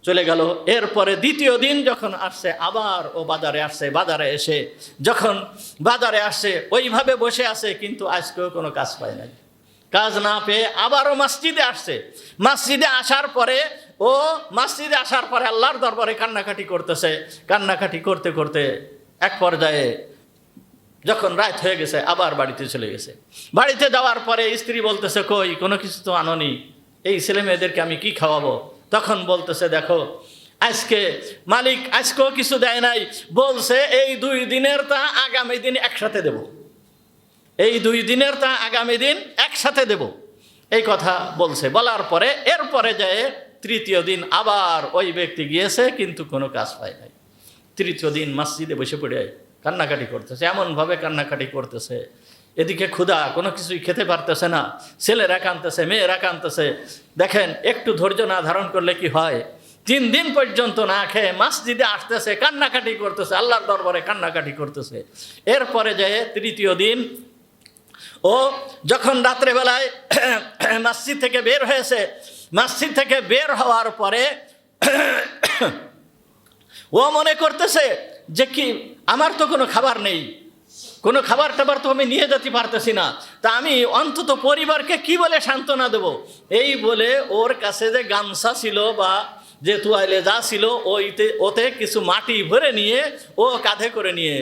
চলে গেল। এরপরে দ্বিতীয় দিন যখন আসছে, আবার ও বাজারে আসছে। যখন বাজারে আসছে ওইভাবে বসে আছে, কিন্তু আজকেও কোনো কাজ পায় নাই। কাজ না পেয়ে আবারও মসজিদে আসছে। মসজিদে আসার পরে আল্লাহর দরবারে কান্নাকাটি করতেছে। কান্নাকাটি করতে করতে এক পর্যায়ে যখন রাত হয়ে গেছে, আবার বাড়িতে চলে গেছে। বাড়িতে যাওয়ার পরে স্ত্রী বলতেছে, কই কোনো কিছু তো আনোনি, এই ছেলে মেয়েদেরকে আমি কি খাওয়াবো? তখন বলতেছে, দেখো আজকে মালিক আজকেও কিছু দেয় নাই, বলছে এই 2 দিনের তা আগামী দিন একসাথে দেব, এই 2 দিনের তা আগামী দিন একসাথে দেব, এই কথা বলছে। বলার পরে এরপরে যায় তৃতীয় দিন আবার ওই ব্যক্তি গিয়েছে, কিন্তু কোনো কাজ পায় নাই। তৃতীয় দিন মসজিদে বসে পড়ে কান্নাকাটি করতেছে, এমনভাবে কান্নাকাটি করতেছে, এদিকে ক্ষুধা, কোনো কিছুই খেতে পারতেছে না। ছেলেরা কাঁদতেছে, মেয়েরা কাঁদতেছে। দেখেন, একটু ধৈর্য না ধারণ করলে কি হয়, 3 দিন পর্যন্ত না খেয়ে মসজিদে আসতেছে, কান্নাকাটি করতেছে, আল্লাহর দরবারে কান্নাকাটি করতেছে। এরপরে যায় তৃতীয় দিন, ও যখন রাত্রেবেলায় মসজিদ থেকে বের হয়েছে, মসজিদ থেকে বের হওয়ার পরে ও মনে করতেছে যে কি, আমার তো কোনো খাবার নেই, কোনো খাবার টাবার তো আমি নিয়ে যেতে পারতেছি না, তা আমি অন্তত পরিবারকে কি বলে সান্ত্বনা দেব? এই বলে ওর কাছে যে গামছা ছিল বা যে তোয়ালে যা ছিল, ওতে কিছু মাটি ভরে নিয়ে ও কাঁধে করে নিয়ে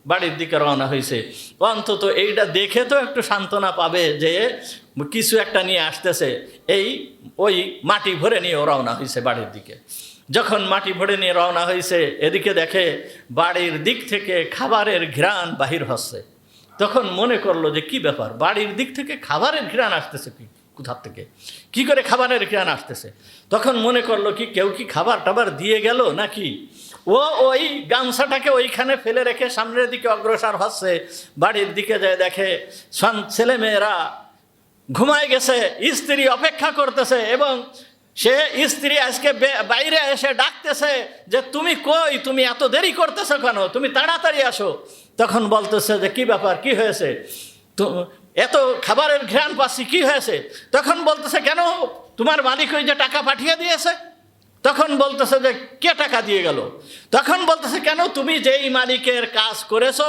বাড়ির দিকে রওনা হয়েছে। অন্তত এইটা দেখে তো একটু সান্ত্বনা পাবে যে কিছু একটা নিয়ে আসতেছে। ওই মাটি ভরে নিয়ে ও রওনা হয়েছে বাড়ির দিকে। যখন মাটি ভরে নিয়ে রওনা হয়েছে, এদিকে দেখে বাড়ির দিক থেকে খাবারের ঘ্রাণ বাহির হচ্ছে। তখন মনে করলো যে কি ব্যাপার, বাড়ির দিক থেকে খাবারের ঘ্রাণ আসতেছে কোথার থেকে, কি করে খাবারের ঘ্রাণ আসতেছে? তখন মনে করলো কি কেউ কি খাবার টাবার দিয়ে গেল নাকি। ও ওই গামছাটাকে ওইখানে ফেলে রেখে সামনের দিকে অগ্রসর হচ্ছে। বাড়ির দিকে যায়, দেখে ছেলে মেয়েরা ঘুমায় গেছে, স্ত্রী অপেক্ষা করতেছে, এবং সে স্ত্রী আজকে বাইরে এসে ডাকতেছে যে তুমি কই, তুমি এত দেরি করতেছো কেন, তুমি তাড়াতাড়ি আসো। তখন বলতেছে যে কি ব্যাপার, কি হয়েছে, তো এত খাবারের ঘ্রাণ পাচ্ছি, কি হয়েছে? তখন বলতেছে, কেন তোমার মালিক ওই যে টাকা পাঠিয়ে দিয়েছে। তখন বলতেছে যে কে টাকা দিয়ে গেল? তখন বলতেছে, কেন তুমি যেই মালিকের কাজ করেছো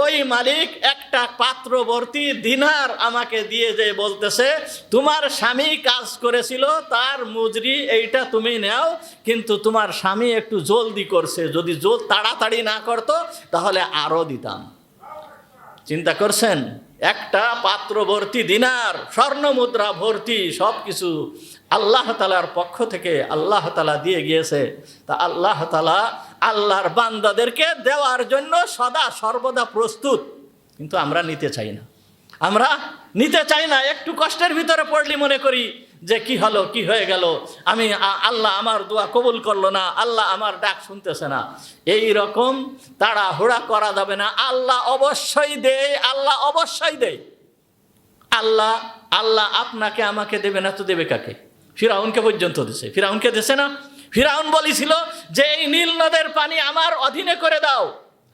ওই মালিক একটা পাত্র ভর্তি দিনার আমাকে দিয়ে যে বলতেছে তোমার স্বামী কাজ করেছিল, তার মজুরি এইটা তুমি নাও, কিন্তু তোমার স্বামী একটু জলদি করছে, যদি তাড়াতাড়ি না করতো তাহলে আরও দিতাম। চিন্তা করছেন, একটা পাত্র ভর্তি দিনার, স্বর্ণ মুদ্রা ভর্তি সব কিছু আল্লাহ তাআলার পক্ষ থেকে আল্লাহ তাআলা দিয়ে গিয়েছে। তা আল্লাহ তাআলা আল্লাহর বান্দাদেরকে দেওয়ার জন্য সদা সর্বদা প্রস্তুত, কিন্তু আমরা নিতে চাই না। আমরা নিতে চাই না। একটু কষ্টের ভিতরে পড়লি মনে করি যে কি হলো, কি হয়ে গেল, আমি আল্লাহ আমার দোয়া কবুল করলো না, আল্লাহ আমার ডাক শুনতেছে না। এই রকম তাড়াহুড়া করা যাবে না। আল্লাহ অবশ্যই দেয়, আল্লাহ অবশ্যই দেয়। আল্লাহ আল্লাহ আপনাকে আমাকে দেবে না তো দেবে কাকে? ফিরাউনকে পর্যন্ত দিছে। ফিরাউনকে দিছে না? ফিরাউন বলেছিল যে এই নীল নদের পানি আমার অধীনে করে দাও।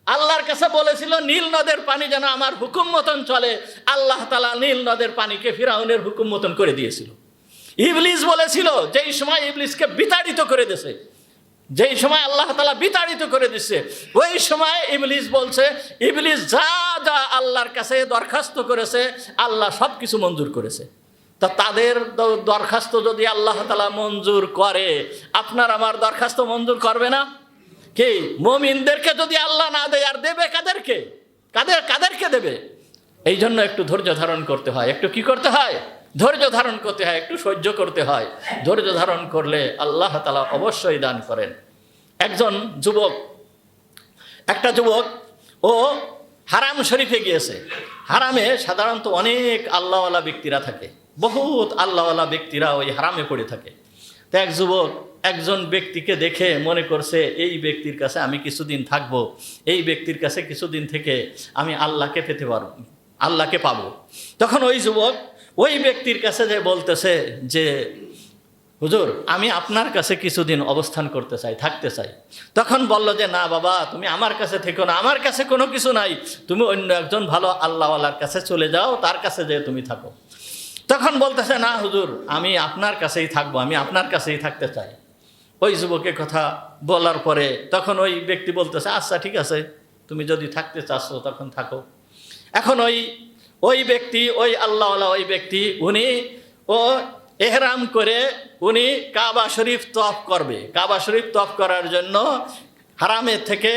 আল্লাহর কাছে বলেছিল নীল নদের পানি যেন আমার হুকুম মতন চলে। আল্লাহ তাআলা নীল নদের পানিকে ফিরাউনের হুকুম মতন করে দিয়েছিল। ইবলিস বলেছিল, যেই সময় ইবলিসকে বিতাড়িত করে দিয়েছে, যেই সময় আল্লাহ তাআলা বিতাড়িত করে দিচ্ছে, ওই সময় ইবলিস বলছে, ইবলিস যা যা আল্লাহর কাছে দরখাস্ত করেছে আল্লাহ সব কিছু মঞ্জুর করেছে। তা তাদের দরখাস্ত যদি আল্লাহ তাআলা মঞ্জুর করে, আপনার আমার দরখাস্ত মঞ্জুর করবে না? কি মুমিনদেরকে যদি আল্লাহ না দেয় আর দেবে কাদেরকে? কাদেরকে দেবে? এই জন্য একটু ধৈর্য ধারণ করতে হয়। একটু কি করতে হয়? ধৈর্য ধারণ করতে হয়, একটু সহ্য করতে হয়। ধৈর্য ধারণ করলে আল্লাহ তাআলা অবশ্যই দান করেন। একটা যুবক ও হারাম শরীফে গিয়েছে। হারামে সাধারণত অনেক আল্লাহওয়ালা ব্যক্তিরা থাকে, বহুত আল্লাহওয়ালা ব্যক্তিরা ওই হারামে পড়ে থাকে। তো এক যুবক একজন ব্যক্তিকে দেখে মনে করছে এই ব্যক্তির কাছে আমি কিছুদিন থাকবো, এই ব্যক্তির কাছে কিছুদিন থেকে আমি আল্লাহকে পেতে পারবো, আল্লাহকে পাবো। তখন ওই যুবক ওই ব্যক্তির কাছে যে বলতেছে যে হুজুর আমি আপনার কাছে কিছুদিন অবস্থান করতে চাই, থাকতে চাই। তখন বলল যে না বাবা, তুমি আমার কাছে থেকো না, আমার কাছে কোনো কিছু নাই, তুমি অন্য একজন ভালো আল্লাহওয়ালার কাছে চলে যাও, তার কাছে যেয়ে তুমি থাকো। তখন বলতেছে না হুজুর আমি আপনার কাছেই থাকবো, আমি আপনার কাছেই থাকতে চাই। ওই যুবকের কথা বলার পরে তখন ওই ব্যক্তি বলতেছে আচ্ছা ঠিক আছে, তুমি যদি থাকতে চাচ্ছ তখন থাকো। এখন ওই ব্যক্তি, ওই আল্লাহওয়ালা ওই ব্যক্তি, উনি এহরাম করে উনি কাবা শরীফ তওয়াফ করবে। কাবা শরীফ তওয়াফ করার জন্য হারামের থেকে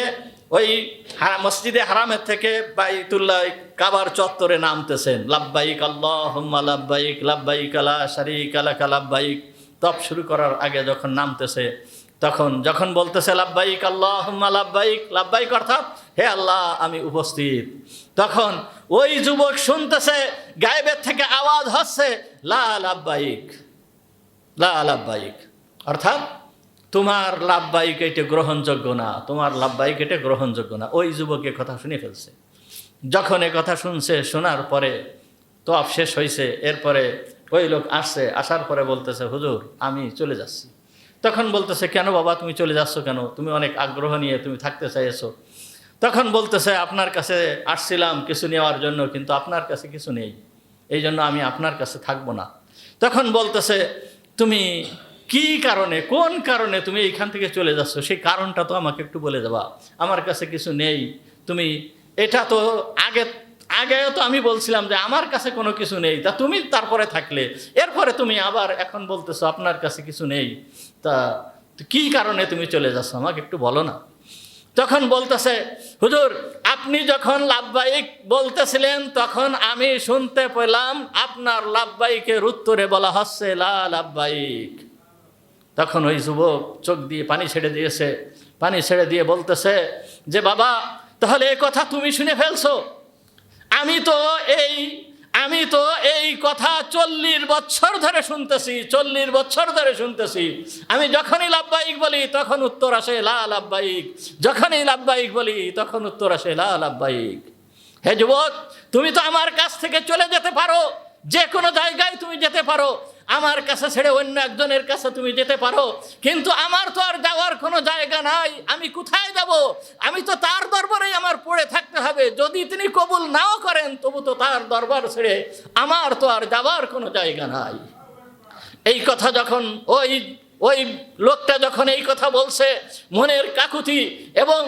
মসজিদে হারামের থেকে বাইতুল্লাহ কাবার চত্বরে নামতেছেন। লাব্বাইক আল্লাহুম্মা লাব্বাইক, লাব্বাইক লা শারীকা লাকা লাব্বাইক। তওয়াফ শুরু করার আগে যখন নামতেছে, যখন বলতেছে লাব্বাইক আল্লাহুম্মা লাব্বাইক, লাব্বাইক অর্থাৎ হে আল্লাহ আমি উপস্থিত, তখন ওই যুবক শুনতেছে গায়েবের থেকে আওয়াজ হচ্ছে লা লাব্বাইক, লা লাব্বাইক, অর্থাৎ তোমার লাব্বাইক এটা গ্রহণযোগ্য না, তোমার লাব্বাইক এটা গ্রহণযোগ্য না। ওই যুবকের কথা শুনে ফেলছে। যখন এ কথা শুনছে, শোনার পরে তওয়াফ শেষ হয়েছে, এরপরে ওই লোক আসছে, আসার পরে বলতেছে হুজুর আমি চলে যাচ্ছি। তখন বলতেছে কেন বাবা তুমি চলে যাচ্ছ কেন? তুমি অনেক আগ্রহ নিয়ে তুমি থাকতে চাইছো। তখন বলতেছে আপনার কাছে আসছিলাম কিছু নেওয়ার জন্য, কিন্তু আপনার কাছে কিছু নেই, এই জন্য আমি আপনার কাছে থাকবো না। তখন বলতেছে তুমি কি কারণে, কোন কারণে তুমি এইখান থেকে চলে যাচ্ছ, সেই কারণটা তো আমাকে একটু বলে দেবা। আমার কাছে কিছু নেই, তুমি এটা তো আগে তো আমি বলছিলাম যে আমার কাছে কোনো কিছু নেই, তা তুমি তারপরে থাকলে, এরপরে তুমি আবার এখন বলতেছো আপনার কাছে কিছু নেই, তা কি কারণে তুমি চলে যাচ্ছ আমাকে একটু বলো না। তখন বলতেছে হুজুর আপনি যখন লাব্বাইক বলতেছিলেন তখন আমি শুনতে পেলাম আপনার লাব্বাইকের উত্তরে বলা হচ্ছে লা লাব্বাইক। তখন ওই যুবক চোখ দিয়ে পানি ছেড়ে দিয়েছে, পানি ছেড়ে দিয়ে বলতেছে যে বাবা তাহলে এই কথা তুমি শুনে ফেলছো, আমি তো এই কথা 40 বছর ধরে শুনতেছি, 40 বছর ধরে শুনতেছি। আমি যখনই লাব্বাইক বলি তখন উত্তর আসে লা লাব্বাইক, যখনই লাব্বাইক বলি তখন উত্তর আসে লা লাব্বাইক। হে যুবক তুমি তো আমার কাছ থেকে চলে যেতে পারো, যে কোনো জায়গায় তুমি যেতে পারো, আমার কাছে ছেড়ে অন্য একজনের কাছে তুমি যেতে পারো, কিন্তু আমার তো আর যাওয়ার কোনো জায়গা নাই। আমি কোথায় যাব? আমি তো তার দরবারেই আমার পড়ে থাকতে হবে। যদি তিনি কবুল নাও করেন তবু তো তার দরবার ছেড়ে আমার তো আর যাওয়ার কোনো জায়গা নাই। এই কথা যখন ওই লোকটা যখন এই কথা বলছে, মনের কাকুতি এবং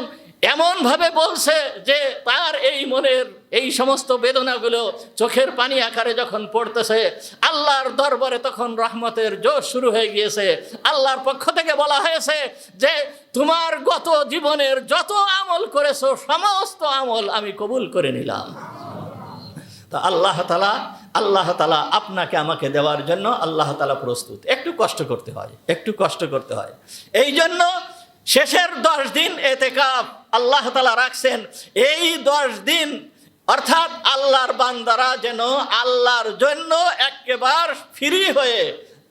এমনভাবে বলছে যে তার এই মনের এই সমস্ত বেদনাগুলো চোখের পানি আকারে যখন পড়তেছে, আল্লাহর দরবারে তখন রহমতের জোশ শুরু হয়ে গিয়েছে। আল্লাহর পক্ষ থেকে বলা হয়েছে যে তোমার গত জীবনের যত আমল করেছো সমস্ত আমল আমি কবুল করে নিলাম। তো আল্লাহ তাআলা আপনাকে আমাকে দেওয়ার জন্য আল্লাহ তাআলা প্রস্তুত। একটু কষ্ট করতে হয়। এই জন্য শেষের 10 দিন এতেকাফ আল্লাহ তাআলা রাখছেন। এই 10 দিন অর্থাৎ আল্লাহর বান্দারা যেন আল্লাহর জন্য একেবারে ফ্রি হয়ে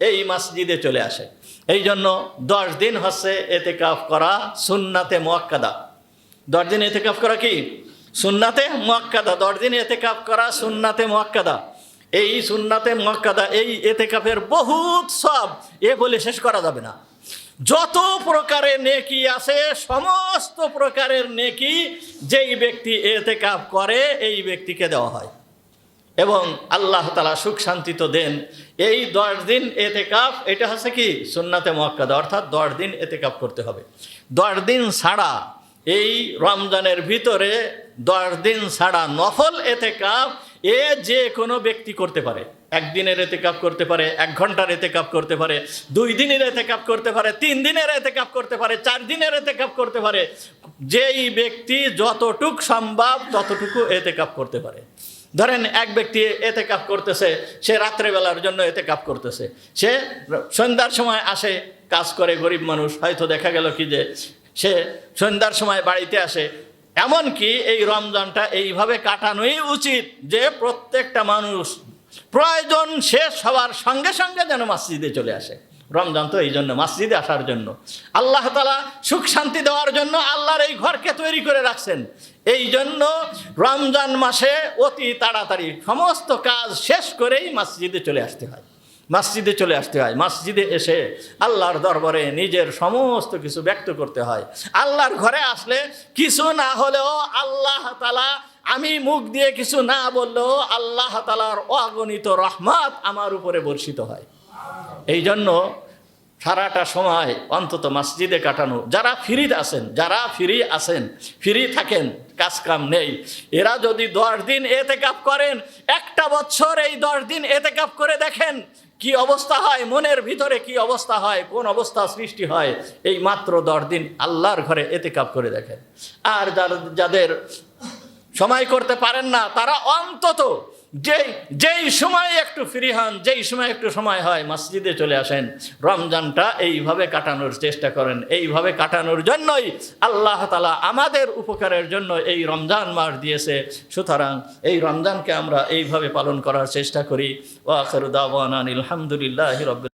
এই মসজিদে চলে আসে। এই জন্য 10 দিন হচ্ছে এতেকাফ করা সুন্নাতে মুআক্কাদা। 10 দিন এতেকাফ করা কি সুন্নাতে মুআক্কাদা। 10 দিন এতেকাফ করা সুন্নাতে মুআক্কাদা। এই সুন্নাতে মুআক্কাদা, এই এতেকাফের বহুত সব বলে শেষ করা যাবে না। যত প্রকারের নেকি আছে সমস্ত প্রকারের নেকি যেই ব্যক্তি এতেকাফ করে এই ব্যক্তিকে দেওয়া হয় এবং আল্লাহ তাআলা সুখ শান্তি তো দেন। এই 10 দিন এতেকাফ এটা হচ্ছে কি সুন্নাতে মুআক্কাদা, অর্থাৎ 10 দিন এতেকাফ করতে হবে। 10 দিন ছাড়া এই রমজানের ভিতরে 10 দিন ছাড়া নফল এতেকাফ যে কোনো ব্যক্তি করতে পারে। 1 দিনের এতেকাফ করতে পারে, 1 ঘন্টার এতেকাফ করতে পারে, 2 দিনের এতেকাফ করতে পারে, 3 দিনের এতেকাফ করতে পারে, 4 দিনের এতেকাফ করতে পারে। যেই ব্যক্তি যতটুক সম্ভব ততটুকু এতেকাফ করতে পারে। ধরেন এক ব্যক্তি এতেকাফ করতেছে, সে রাত্রেবেলার জন্য এতেকাফ করতেছে, সে সন্ধ্যার সময় আসে, কাজ করে, গরিব মানুষ, হয়তো দেখা গেল কি যে সে সন্ধ্যার সময় বাড়িতে আসে। এমনকি এই রমজানটা এইভাবে কাটানোই উচিত যে প্রত্যেকটা মানুষ প্রয়োজন শেষ হওয়ার সঙ্গে সঙ্গে যেন মসজিদে চলে আসে। রমজান তো এই জন্য মসজিদে আসার জন্য, আল্লাহ তাআলা সুখ শান্তি দেওয়ার জন্য আল্লাহর এই ঘরকে তৈরি করে রাখছেন। এই জন্য রমজান মাসে অতি তাড়াতাড়ি সমস্ত কাজ শেষ করেই মসজিদে চলে আসতে হয়। মসজিদে এসে আল্লাহর দরবারে নিজের সমস্ত কিছু ব্যক্ত করতে হয়। আল্লাহর ঘরে আসলে কিছু না হলেও আল্লাহ তাআলা, আমি মুখ দিয়ে কিছু না বললেও আল্লাহ তাআলার অগণিত রহমত আমার উপরে বর্ষিত হয়। এই জন্য সারাটা সময় অন্তত মসজিদে কাটানো, যারা ফ্রি থাকেন, কাজ কাম নেই, এরা যদি 10 দিন এতেকাফ করেন, একটা বছর এই 10 দিন এতেকাফ করে দেখেন কি অবস্থা হয়, মনের ভিতরে কি অবস্থা হয়, কোন অবস্থা সৃষ্টি হয়। এই মাত্র 10 দিন আল্লাহর ঘরে এতেকাফ করে দেখেন। আর যাদের সময় করতে পারেন না, তারা অন্তত যেই সময় একটু ফ্রি হন, যেই সময় একটু সময় হয়, মসজিদে চলে আসেন। রমজানটা এইভাবে কাটানোর চেষ্টা করেন। এইভাবে কাটানোর জন্যই আল্লাহ তাআলা আমাদের উপকারের জন্য এই রমজান মাস দিয়েছে। সুতরাং এই রমজানকে আমরা এইভাবে পালন করার চেষ্টা করি। ওয়া আখিরু দাওয়ানা আলহামদুলিল্লাহি রাব্বিল